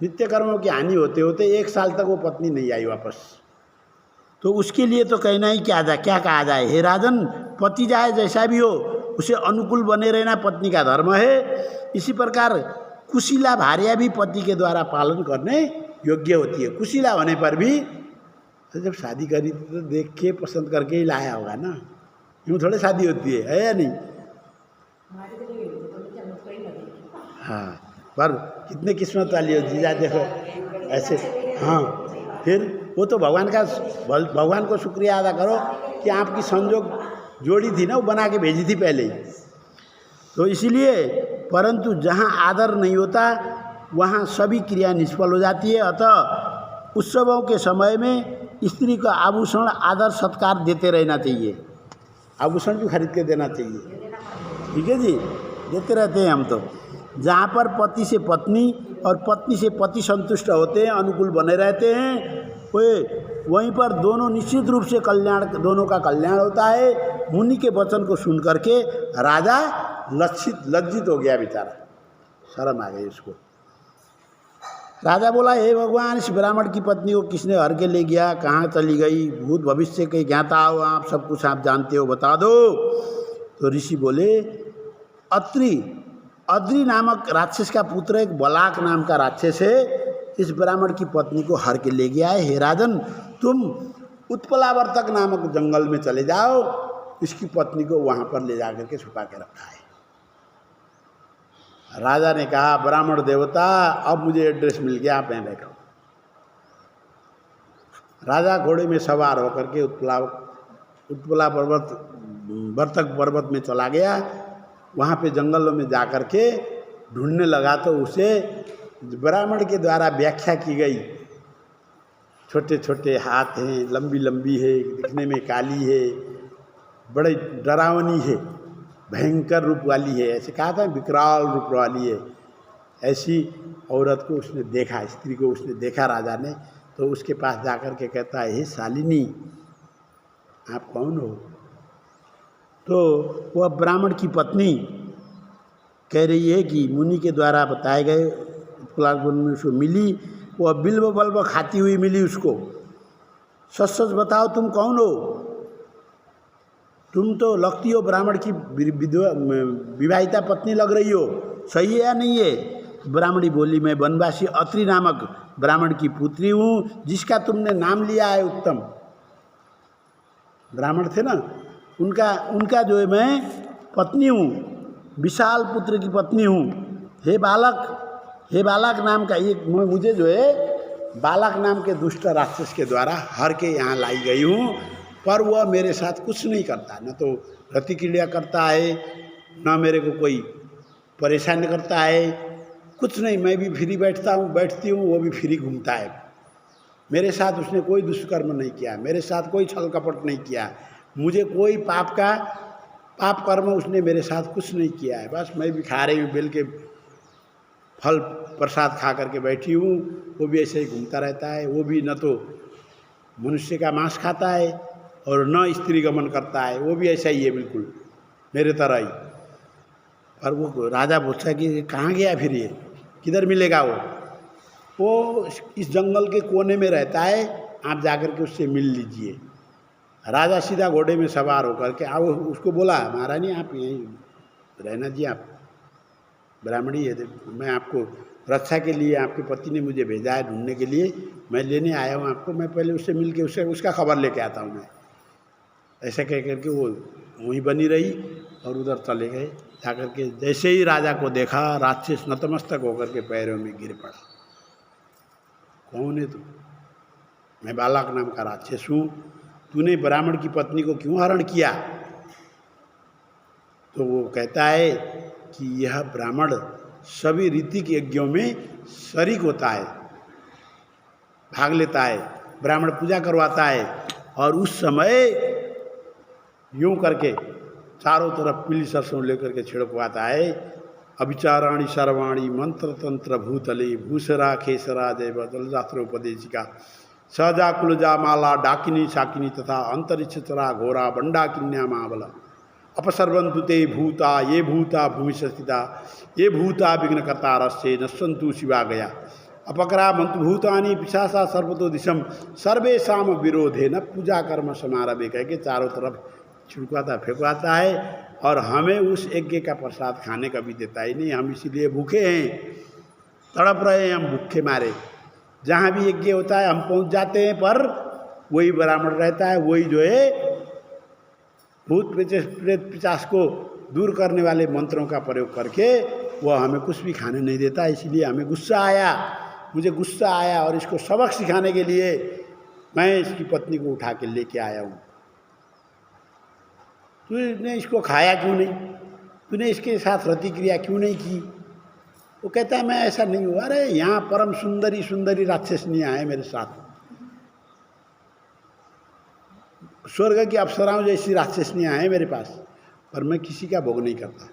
नित्य कर्मों की हानि होते होते 1 साल तक वो पत्नी नहीं आई वापस, तो उसके लिए तो कहना ही क्या कहा जाए। हे राजन, पति चाहे जैसा भी हो उसे अनुकूल बने रहना पत्नी का धर्म है। इसी प्रकार कुशीला भार्या भी पति के द्वारा पालन करने योग्य होती है। कुशीला होने पर भी तो जब शादी करी थी तो देख के पसंद करके ही लाया होगा ना, यूँ थोड़े शादी होती है या नहीं? हाँ, पर कितने किस्मत वाली हो जीजा, देखो ऐसे। हाँ, फिर वो तो भगवान को शुक्रिया अदा करो कि आपकी संजोग जोड़ी थी ना, वो बना के भेजी थी पहले ही। तो इसीलिए, परंतु जहाँ आदर नहीं होता वहाँ सभी क्रिया निष्फल हो जाती है। अतः उत्सवों के समय में स्त्री को आभूषण आदर सत्कार देते रहना चाहिए। आभूषण भी खरीद के देना चाहिए, ठीक है जी, देते रहते हैं हम तो। जहाँ पर पति से पत्नी और पत्नी से पति संतुष्ट होते हैं, अनुकूल बने रहते हैं, वहीं पर दोनों निश्चित रूप से दोनों का कल्याण होता है। मुनि के वचन को सुन करके राजा लज्जित हो गया, बेचारा शर्म आ गई उसको। राजा बोला, हे भगवान, इस ब्राह्मण की पत्नी को किसने हर के ले गया, कहाँ चली गई, भूत भविष्य के ज्ञाता हो आप, सब कुछ आप जानते हो, बता दो। तो ऋषि बोले, अद्रि नामक राक्षस का पुत्र एक बलाक नाम का राक्षस है, इस ब्राह्मण की पत्नी को हर के ले गया है। हे राजन, तुम उत्पलावर्तक नामक जंगल में चले जाओ, इसकी पत्नी को वहाँ पर ले जा करके छुपा के रखा है। राजा ने कहा, ब्राह्मण देवता, अब मुझे एड्रेस मिल गया, आप यहाँ बैठो। राजा घोड़े में सवार होकर के उत्पला वर्तक पर्वत में चला गया। वहाँ पे जंगलों में जा कर के ढूंढने लगा तो उसे ब्राह्मण के द्वारा व्याख्या की गई, छोटे छोटे हाथ हैं, लंबी लंबी है, दिखने में काली है, बड़े डरावनी है, भयंकर रूप वाली है, ऐसे कहा था, विकराल रूप वाली है। ऐसी औरत को उसने देखा, स्त्री को उसने देखा राजा ने। तो उसके पास जाकर के कहता है, हे शालिनी, आप कौन हो? तो वह ब्राह्मण की पत्नी कह रही है कि मुनि के द्वारा बताए गए उत्पलावन में उसको मिली, वह बिल्व बल्ब खाती हुई मिली उसको। सच सच बताओ, तुम कौन हो? तुम तो लगती हो ब्राह्मण की विवाहिता पत्नी लग रही हो, सही है या नहीं है? ब्राह्मणी बोली, मैं वनवासी अत्रि नामक ब्राह्मण की पुत्री हूँ, जिसका तुमने नाम लिया है उत्तम। ब्राह्मण थे ना, उनका जो है मैं पत्नी हूँ, विशाल पुत्र की पत्नी हूँ। हे बालक, हे बालक नाम का एक मुझे जो है बालक नाम के दुष्ट राक्षस के द्वारा हर के यहाँ लाई गई हूँ, पर वह मेरे साथ कुछ नहीं करता, न तो प्रतिक्रिया करता है, न मेरे को कोई परेशान करता है, कुछ नहीं। मैं भी फ्री बैठती हूँ, वो भी फ्री घूमता है। मेरे साथ उसने कोई दुष्कर्म नहीं किया, मेरे साथ कोई छल कपट नहीं किया, मुझे कोई पाप कर्म उसने मेरे साथ कुछ नहीं किया है। बस मैं भी खा रही हूँ, बेल के फल प्रसाद खा करके बैठी हूँ, वो भी ऐसे ही घूमता रहता है। वो भी न तो मनुष्य का मांस खाता है और न स्त्री गमन करता है, वो भी ऐसा ही है बिल्कुल मेरे तरह ही। और वो राजा पूछा कि कहाँ गया फिर ये, किधर मिलेगा वो इस जंगल के कोने में रहता है, आप जाकर के उससे मिल लीजिए। राजा सीधा घोड़े में सवार होकर के आओ, उसको बोला महारानी आप यहीं रहना जी, आप ब्राह्मणी है, मैं आपको रक्षा के लिए, आपके पति ने मुझे भेजा है ढूंढने के लिए, मैं लेने आया हूँ आपको, मैं पहले उससे मिल के उसका खबर लेके आता हूँ मैं। ऐसा कह करके वो वहीं बनी रही और उधर चले गए। जाकर के जैसे ही राजा को देखा, राक्षस नतमस्तक होकर के पैरों में गिर पड़ा। कौन है तू? मैं बालक नाम का राक्षस हूँ, तूने ब्राह्मण की पत्नी को क्यों हरण किया? तो वो कहता है कि यह ब्राह्मण सभी ऋतिक यज्ञों में शरीक होता है, भाग लेता है, ब्राह्मण पूजा करवाता है, और उस समय यूं करके चारों तरफ पीली सरसों लेकर के छिड़कवाता है। अभिचाराणी सर्वाणी मंत्र तंत्र भूतले भूसरा खेसरा जय जलशास्त्रोपदेशिका सहजा कुलजा माला डाकिनी शाकिनी तथा अंतरिक्षरा घोरा बंडा किन्या महाबला अपसर्वंतु ते भूता ये भूता भूमि स्थिता ये भूता विघ्न करता रस्य नस्वंतु शिवा गया अपकरा मंतु भूतानी पिशासा सर्वतो दिशम सर्वेशाम विरोधे न पूजा कर्म समारभे कह के चारों तरफ छिड़काता फेंकवाता है, और हमें उस यज्ञ का प्रसाद खाने का भी देता ही नहीं। हम इसीलिए भूखे हैं, तड़प रहे हैं हम भूखे मारे। जहाँ भी यज्ञ होता है हम पहुँच जाते हैं, पर वही ब्राह्मण रहता है, वही जो है भूत प्रेत पिशाच को दूर करने वाले मंत्रों का प्रयोग करके वह हमें कुछ भी खाने नहीं देता। इसलिए हमें गुस्सा आया, मुझे गुस्सा आया, और इसको सबक सिखाने के लिए मैं इसकी पत्नी को उठा के लेके आया हूँ। तूने इसको खाया क्यों नहीं? तूने इसके साथ प्रतिक्रिया क्यों नहीं की? वो कहता है मैं ऐसा नहीं हुआ। अरे यहाँ परम सुंदरी सुंदरी राक्षसनियाँ हैं मेरे साथ, स्वर्ग की अप्सराओं जैसी राक्षसनियाँ हैं मेरे पास, पर मैं किसी का भोग नहीं करता,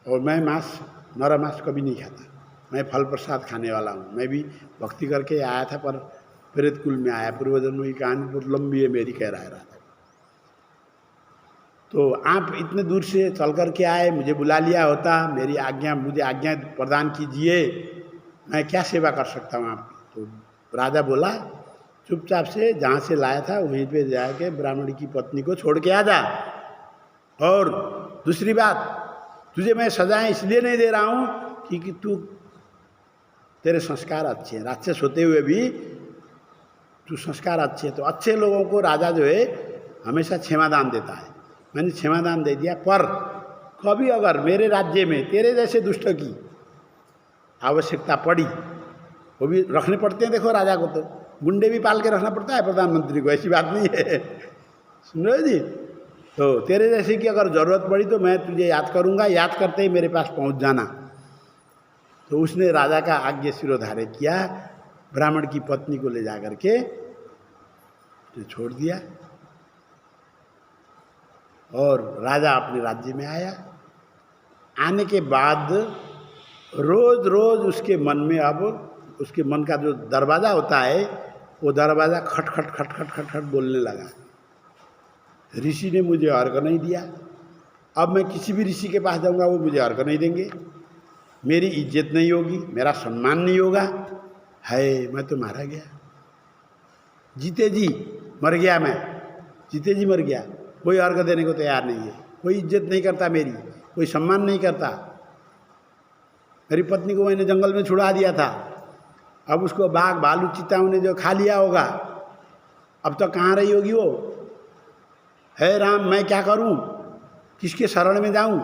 और मैं नर मांस कभी नहीं खाता। मैं फल प्रसाद खाने वाला हूँ। मैं भी भक्ति करके आया था, पर प्रेत कुल में आया। पूर्वजन्म की कहानी बहुत लंबी है मेरी, कह रहा है। तो आप इतने दूर से चल कर के आए, मुझे बुला लिया होता, मुझे आज्ञा प्रदान कीजिए, मैं क्या सेवा कर सकता हूँ आपकी? तो राजा बोला चुपचाप से जहाँ से लाया था वहीं पे जाके ब्राह्मण की पत्नी को छोड़ के आ जा। और दूसरी बात, तुझे मैं सजाएं इसलिए नहीं दे रहा हूँ क्योंकि तेरे संस्कार अच्छे हैं, राक्षस होते हुए भी तू संस्कार अच्छे हैं। तो अच्छे लोगों को राजा जो है हमेशा क्षमादान देता है। मैंने क्षमादान दे दिया, पर कभी अगर मेरे राज्य में तेरे जैसे दुष्ट की आवश्यकता पड़ी, वो भी रखने पड़ते हैं। देखो राजा को तो गुंडे भी पाल के रखना पड़ता है, प्रधानमंत्री को ऐसी बात नहीं है। सुन रहे जी? तो तेरे जैसे की अगर ज़रूरत पड़ी तो मैं तुझे याद करूँगा, याद करते ही मेरे पास पहुँच जाना। तो उसने राजा का आज्ञा शिरोधार्य किया, ब्राह्मण की पत्नी को ले जा करके छोड़ दिया, और राजा अपने राज्य में आया। आने के बाद रोज रोज उसके मन में, अब उसके मन का जो दरवाज़ा होता है वो दरवाज़ा खट खट खट खट खट खट बोलने लगा। ऋषि ने मुझे अर्घ नहीं दिया, अब मैं किसी भी ऋषि के पास जाऊंगा वो मुझे अर्घ नहीं देंगे, मेरी इज्जत नहीं होगी, मेरा सम्मान नहीं होगा। है मैं तो मारा गया, जीते जी मर गया, मैं जीते जी मर गया। कोई अर्घ देने को तैयार नहीं है, कोई इज्जत नहीं करता मेरी, कोई सम्मान नहीं करता। मेरी पत्नी को मैंने जंगल में छुड़ा दिया था, अब उसको बाघ भालू चीताओं ने जो खा लिया होगा, अब तो कहाँ रही होगी वो। हे राम, मैं क्या करूं, किसके शरण में जाऊं?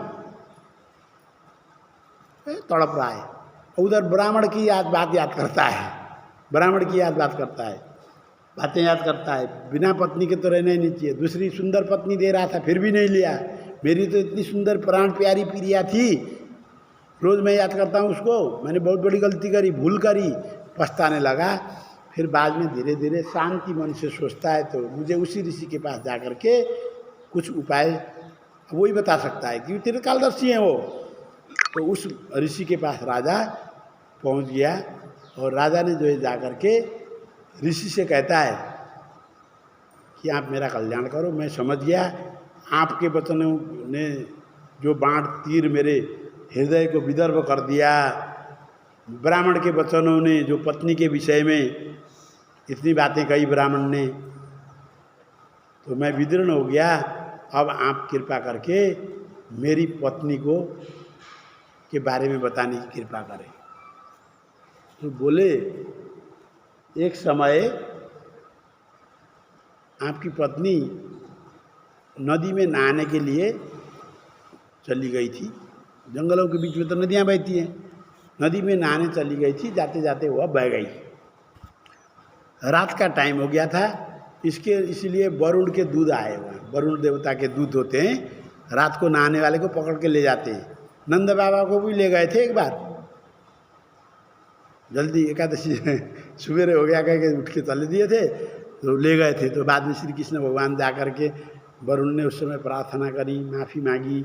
तड़प रहा है। उधर ब्राह्मण की बात याद करता है, ब्राह्मण की बात करता है, बातें याद करता है। बिना पत्नी के तो रहना ही नहीं चाहिए। दूसरी सुंदर पत्नी दे रहा था फिर भी नहीं लिया। मेरी तो इतनी सुंदर प्राण प्यारी प्रिया थी, रोज़ मैं याद करता हूँ उसको, मैंने बहुत बड़ी गलती करी, भूल करी, पछताने लगा। फिर बाद में धीरे धीरे शांति मन से सोचता है तो मुझे उसी ऋषि के पास जा कर के कुछ उपाय वही बता सकता है, क्योंकि तेरे कालदर्शी हैं वो। तो उस ऋषि के पास राजा पहुंच गया और राजा ने जो है जा कर के ऋषि से कहता है कि आप मेरा कल्याण करो। मैं समझ गया आपके वचनों ने जो बाण तीर मेरे हृदय को विदर्भ कर दिया, ब्राह्मण के वचनों ने जो पत्नी के विषय में इतनी बातें कही ब्राह्मण ने, तो मैं विदीर्ण हो गया। अब आप कृपा करके मेरी पत्नी को के बारे में बताने की कृपा करें। तो बोले एक समय आपकी पत्नी नदी में नहाने के लिए चली गई थी। जंगलों के बीच में तो नदियाँ बहती हैं, नदी में नहाने चली गई थी। जाते जाते वह बह गई। रात का टाइम हो गया था, इसलिए वरुण के दूध आए हुए, वरुण देवता के दूध होते हैं, रात को नहाने वाले को पकड़ के ले जाते हैं। नंद बाबा को भी ले गए थे एक बार, जल्दी एकादशी सवेरे हो गया कह के उठ के चले दिए थे, तो ले गए थे। तो बाद में श्री कृष्ण भगवान जा कर के वरुण ने उस समय प्रार्थना करी, माफ़ी मांगी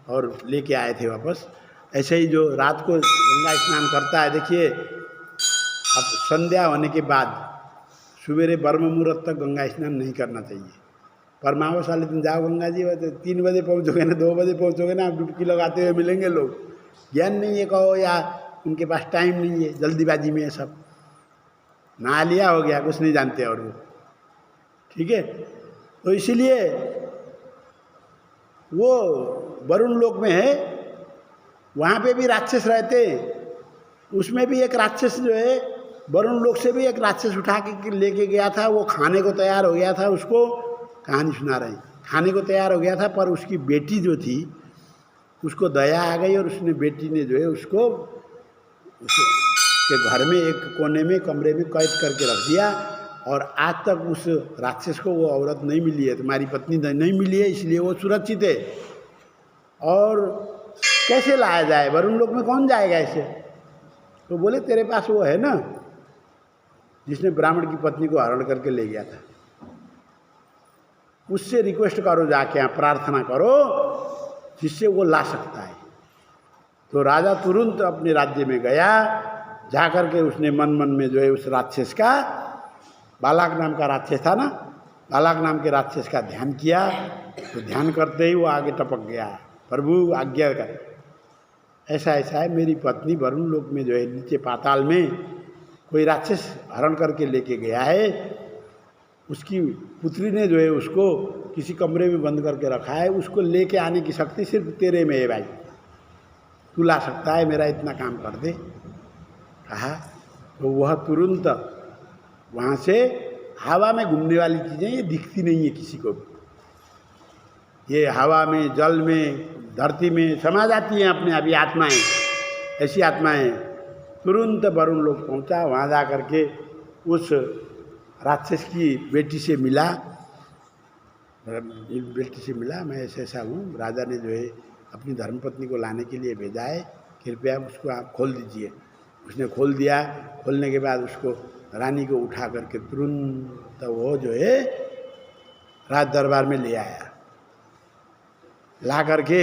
और लेके आए थे वापस। ऐसे ही जो रात को गंगा स्नान करता है, देखिए अब संध्या होने के बाद सवेरे ब्रह्म मुहूर्त तक गंगा स्नान नहीं करना चाहिए। परमावस वाले दिन जाओ गंगा जी, 3 बजे पहुँचोगे ना, 2 बजे पहुँचोगे ना, आप डुबकी लगाते हुए मिलेंगे लोग। ज्ञान नहीं है कहो या उनके पास टाइम नहीं है, जल्दीबाजी में है सब। नहा लिया हो गया, कुछ नहीं जानते और वो, ठीक है। तो इसीलिए वो वरुण लोक में है, वहाँ पे भी राक्षस रहते हैं। उसमें भी एक राक्षस जो है वरुण लोक से भी एक राक्षस उठा के लेके गया था। वो खाने को तैयार हो गया था, उसको कहानी सुना रहे हैं, खाने को तैयार हो गया था, पर उसकी बेटी जो थी उसको दया आ गई और उसने बेटी ने जो है उसको उसके घर में एक कोने में कमरे में कैद करके रख दिया। और आज तक उस राक्षस को वो औरत नहीं मिली है, तुम्हारी पत्नी नहीं मिली है, इसलिए वो सुरक्षित है। और कैसे लाया जाए, वरुण लोक में कौन जाएगा ऐसे? तो बोले तेरे पास वो है ना जिसने ब्राह्मण की पत्नी को हरण करके ले गया था, उससे रिक्वेस्ट करो, जाके यहाँ प्रार्थना करो जिससे वो ला सकता है। तो राजा तुरंत अपने राज्य में गया, जाकर के उसने मन मन में जो है उस राक्षस का, बालाक नाम का राक्षस था ना, बालाक नाम के राक्षस का ध्यान किया। तो ध्यान करते ही वो आगे टपक गया, प्रभु आज्ञा कर, ऐसा ऐसा है, मेरी पत्नी वरुण लोक में जो है नीचे पाताल में कोई राक्षस हरण करके लेके गया है। उसकी पुत्री ने जो है उसको किसी कमरे में बंद करके रखा है, उसको लेके आने की शक्ति सिर्फ तेरे में है भाई, तू ला सकता है, मेरा इतना काम कर दे, कहा। तो वह तुरंत वहाँ से, हवा में घूमने वाली चीज़ें ये दिखती नहीं है किसी को भी, ये हवा में, जल में, धरती में समा जाती हैं अपने अभी आत्माएं, ऐसी आत्माएं। तुरंत वरुण लोक पहुँचा, वहाँ जा कर के उस राक्षस की बेटी से मिला, मैं ऐसा ऐसा हूँ, राजा ने जो है अपनी धर्मपत्नी को लाने के लिए भेजा है, कृपया उसको आप खोल दीजिए। उसने खोल दिया। खोलने के बाद उसको रानी को उठा करके तुरंत वो जो है राज दरबार में ले आया। ला करके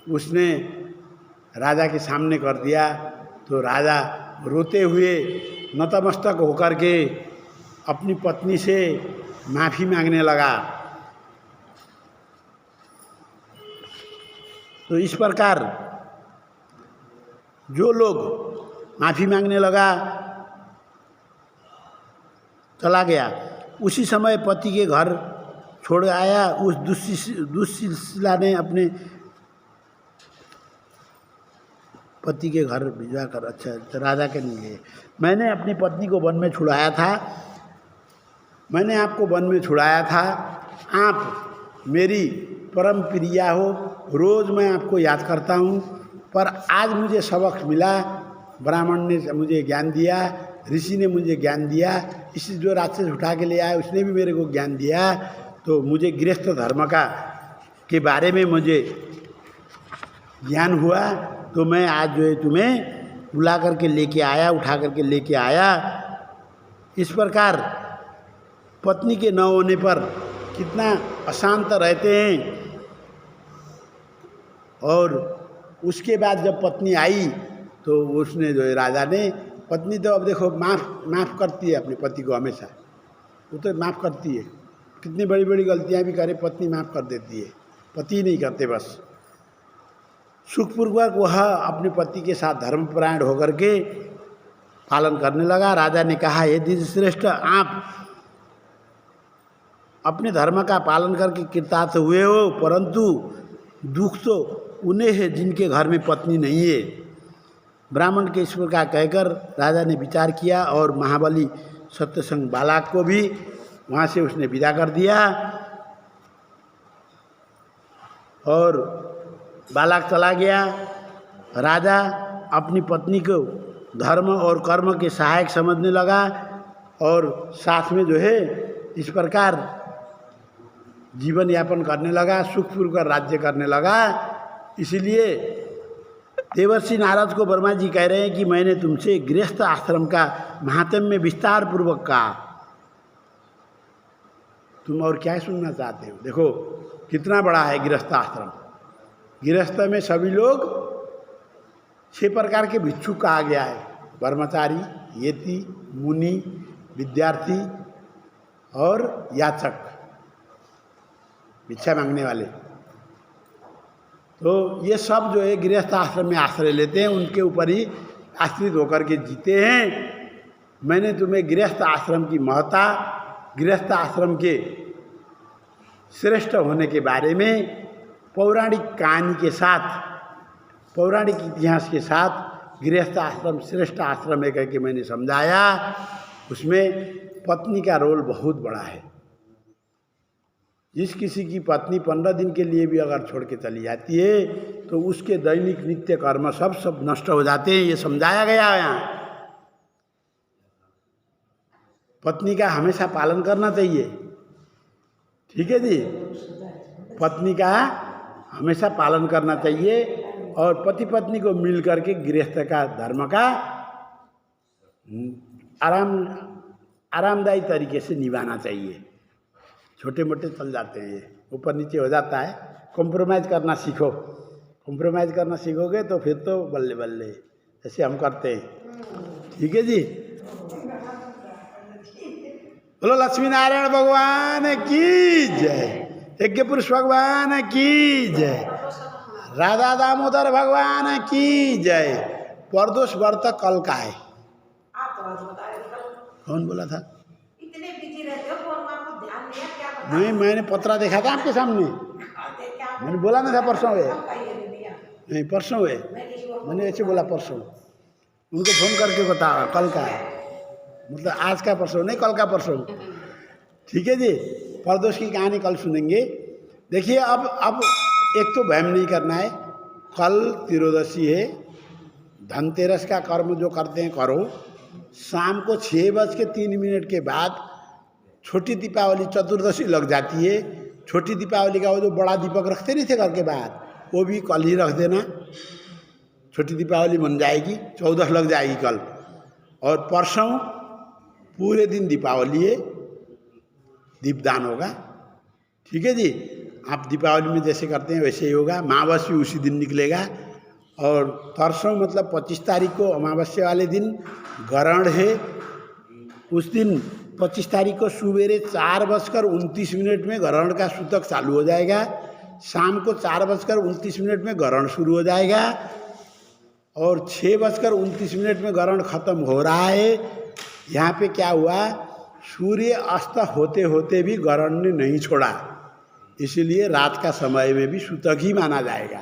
उसने राजा के सामने कर दिया। तो राजा रोते हुए नतमस्तक होकर के अपनी पत्नी से माफ़ी मांगने लगा। तो इस प्रकार जो लोग माफ़ी मांगने लगा, चला गया, उसी समय पति के घर छोड़ आया। उस दुश्शीला ने अपने पति के घर भिजवा कर, अच्छा राजा के नहीं गए, मैंने अपनी पत्नी को वन में छुड़ाया था, मैंने आपको वन में छुड़ाया था, आप मेरी परम प्रिया हो, रोज़ मैं आपको याद करता हूँ, पर आज मुझे सबक मिला, ब्राह्मण ने मुझे ज्ञान दिया, ऋषि ने मुझे ज्ञान दिया, इसी जो राक्षस उठा के ले आया उसने भी मेरे को ज्ञान दिया। तो मुझे गृहस्थ धर्म का के बारे में मुझे ज्ञान हुआ, तो मैं आज जो है तुम्हें बुला करके लेके आया, उठा करके लेके आया। इस प्रकार पत्नी के न होने पर कितना अशांत रहते हैं। और उसके बाद जब पत्नी आई तो उसने जो है राजा ने, पत्नी तो अब देखो माफ़ करती है अपने पति को हमेशा, वो तो माफ़ करती है, कितनी बड़ी बड़ी गलतियां भी करे पत्नी माफ़ कर देती है, पति नहीं करते। बस सुखपूर्वक वह अपने पति के साथ धर्मपरायण होकर के पालन करने लगा। राजा ने कहा, हे द्विजश्रेष्ठ, आप अपने धर्म का पालन करके कृतार्थ हुए हो, परंतु दुख तो उन्हें है जिनके घर में पत्नी नहीं है। ब्राह्मण के ईश्वर का कहकर राजा ने विचार किया और महाबली सत्यसंग बालक को भी वहाँ से उसने विदा कर दिया। और बालक चला गया। राजा अपनी पत्नी को धर्म और कर्म के सहायक समझने लगा और साथ में जो है इस प्रकार जीवन यापन करने लगा, सुखपूर्वक राज्य करने लगा। इसलिए देवर्षि नारद को ब्रह्मा जी कह रहे हैं कि मैंने तुमसे गृहस्थ आश्रम का महात्म्य विस्तार पूर्वक कहा, तुम और क्या सुनना चाहते हो। देखो कितना बड़ा है गृहस्थ आश्रम। गृहस्थ में सभी लोग 6 प्रकार के भिक्षु कहा गया है, ब्रह्मचारी, यति, मुनि, विद्यार्थी और याचक, भिक्षा मांगने वाले। तो ये सब जो है गृहस्थ आश्रम में आश्रय लेते हैं, उनके ऊपर ही आश्रित होकर के जीते हैं। मैंने तुम्हें गृहस्थ आश्रम की महत्ता, गृहस्थ आश्रम के श्रेष्ठ होने के बारे में पौराणिक कहानी के साथ, पौराणिक इतिहास के साथ गृहस्थ आश्रम श्रेष्ठ आश्रम है करके मैंने समझाया। उसमें पत्नी का रोल बहुत बड़ा है। जिस किसी की पत्नी 15 दिन के लिए भी अगर छोड़ के चली जाती है तो उसके दैनिक नित्य कर्म सब नष्ट हो जाते हैं, ये समझाया गया है यहाँ। पत्नी का हमेशा पालन करना चाहिए, ठीक है जी, पत्नी का हमेशा पालन करना चाहिए और पति पत्नी को मिल करके गृहस्थ का धर्म का आरामदायी तरीके से निभाना चाहिए। छोटे मोटे चल जाते हैं, ये ऊपर नीचे हो जाता है। कॉम्प्रोमाइज़ करना सीखो, कॉम्प्रोमाइज़ करना सीखोगे तो फिर तो बल्ले बल्ले जैसे हम करते हैं, ठीक है जी। बोलो लक्ष्मी नारायण भगवान की जय, यज्ञ पुरुष भगवान की जय, राधा दामोदर भगवान की जय। परदोष व्रत कल का है? कौन बोला था? इतने बिजी रहते हो, फोन में आपको ध्यान नहीं है क्या? नहीं, मैंने पत्रा देखा था आपके सामने, मैंने बोला ना था परसों हुए, नहीं परसों हुए, मैंने ऐसे बोला परसों। उनको फोन करके बता कल का है, मतलब आज का परसों नहीं, कल का परसों, ठीक है जी। परदोष की कहानी कल सुनेंगे। देखिए अब एक तो वहम नहीं करना है, कल त्रियोदशी है, धनतेरस का कर्म जो करते हैं करो। शाम को 6:03 के बाद छोटी दीपावली चतुर्दशी लग जाती है। छोटी दीपावली का वो जो बड़ा दीपक रखते नहीं थे घर के बाहर, वो भी कल ही रख देना। छोटी दीपावली बन जाएगी, 14 लग जाएगी कल। और परसों पूरे दिन दीपावली है, दीपदान होगा, ठीक है जी। आप दीपावली में जैसे करते हैं वैसे ही होगा। अमावस्या भी उसी दिन निकलेगा। और परसों मतलब 25 तारीख को अमावस्या वाले दिन ग्रहण है। उस दिन 25 तारीख को सवेरे 4:29 में ग्रहण का सूतक चालू हो जाएगा। शाम को 4:29 में ग्रहण शुरू हो जाएगा और 6:29 में ग्रहण खत्म हो रहा है। यहाँ पे क्या हुआ, सूर्य अस्त होते होते भी ग्रहण ने नहीं छोड़ा, इसीलिए रात का समय में भी सूतक ही माना जाएगा।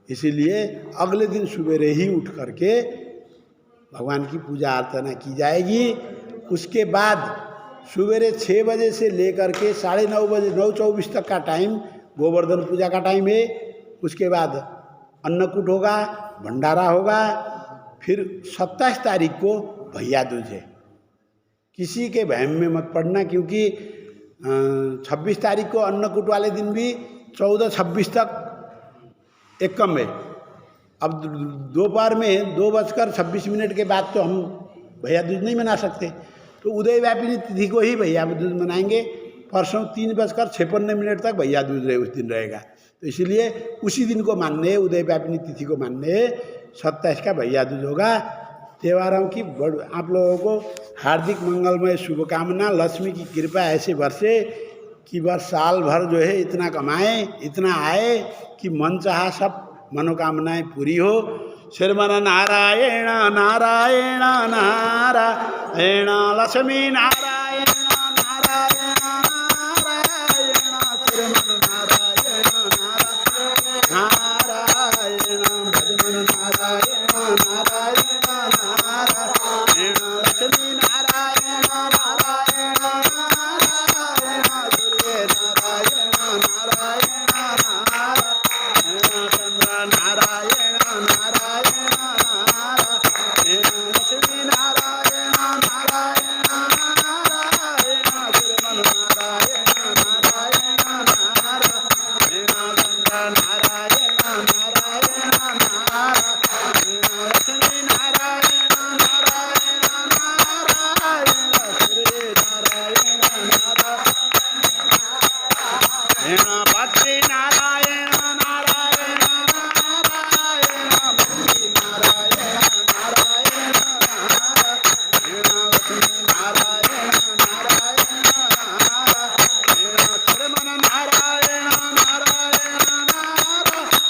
इसीलिए अगले दिन सवेरे ही उठ करके भगवान की पूजा अर्चना की जाएगी। उसके बाद सवेरे 6 बजे से लेकर के 9:30 बजे 9:24 तक का टाइम गोवर्धन पूजा का टाइम है। उसके बाद अन्नकूट होगा भंडारा होगा। फिर 27 तारीख को भैया दूज है। किसी के वहम में मत पड़ना, क्योंकि 26 तारीख को अन्नकूट वाले दिन भी 14-26 तक एक कम है। अब दोपहर में 2:26 के बाद तो हम भैया दूज नहीं मना सकते, तो उदय व्यापिनी तिथि को ही भैया दूज मनाएंगे। परसों 3:56 तक भैया दूज रहे उस दिन रहेगा, तो इसलिए उसी दिन को मानने, उदय व्यापिनी तिथि को मानने 27 का भैया दूज होगा। त्योहारों की आप लोगों को हार्दिक मंगलमय शुभकामना। लक्ष्मी की कृपा ऐसे बरसे कि बस साल भर जो है इतना कमाएं, इतना आए कि मन चाहा सब मनोकामनाएं पूरी हो। श्रीमन नारायण नारायण नारायण, लक्ष्मी नारायण नारायण नारायण, श्रीमन नारायण नारायण नारायण, भजमन नारायण नारायण नारायण, लक्ष्मी नारायण नारायण नारायण, सूर्य नारायण नारायण नारायण, चंद्र नारायण नारायण नारायण, लक्ष्मी नारायण नारायण नारायण, श्रीमन नारायण नारायण नारायण, चंद्र नारायण नारायण नारायण, लक्ष्मी नारायण नारायण नारायण, सूर्य नारायण नारायण, भक्ति नारायण नारायण नारायण, भक्ति नारायण नारायण नारायण, लक्ष्मी नारायण नारायण नारायण, श्रीमन नारायण नारायण नारायण,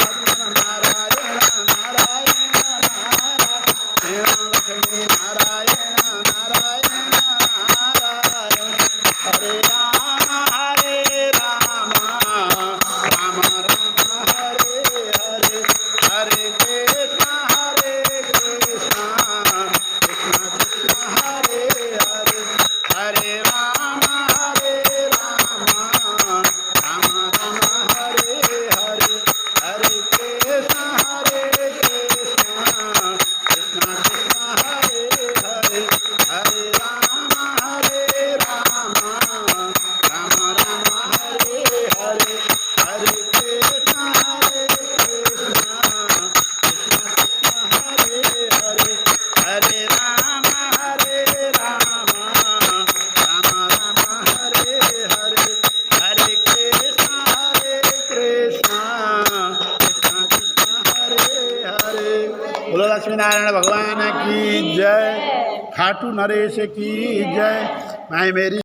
भगवान नारायण नारायण नारायण, लक्ष्मी नारायण नारायण नारायण। हरे राम राम राम हरे हरे, हरे कृष्ण कृष्ण कृष्ण हरे हरे, हरे राम राम राम हरे हरे, हरे कृष्ण कृष्ण कृष्ण कृष्ण हरे हरे, हरे राम राम राम राम हरे हरे, हरे कृष्ण कृष्ण कृष्ण कृष्ण हरे हरे, हरे राम राम राम राम हरे हरे, हरे कृष्ण कृष्ण कृष्ण कृष्ण हरे हरे। बोलो लक्ष्मी नारायण भगवान की जय, खाटू नरेश की जय। मैं मेरी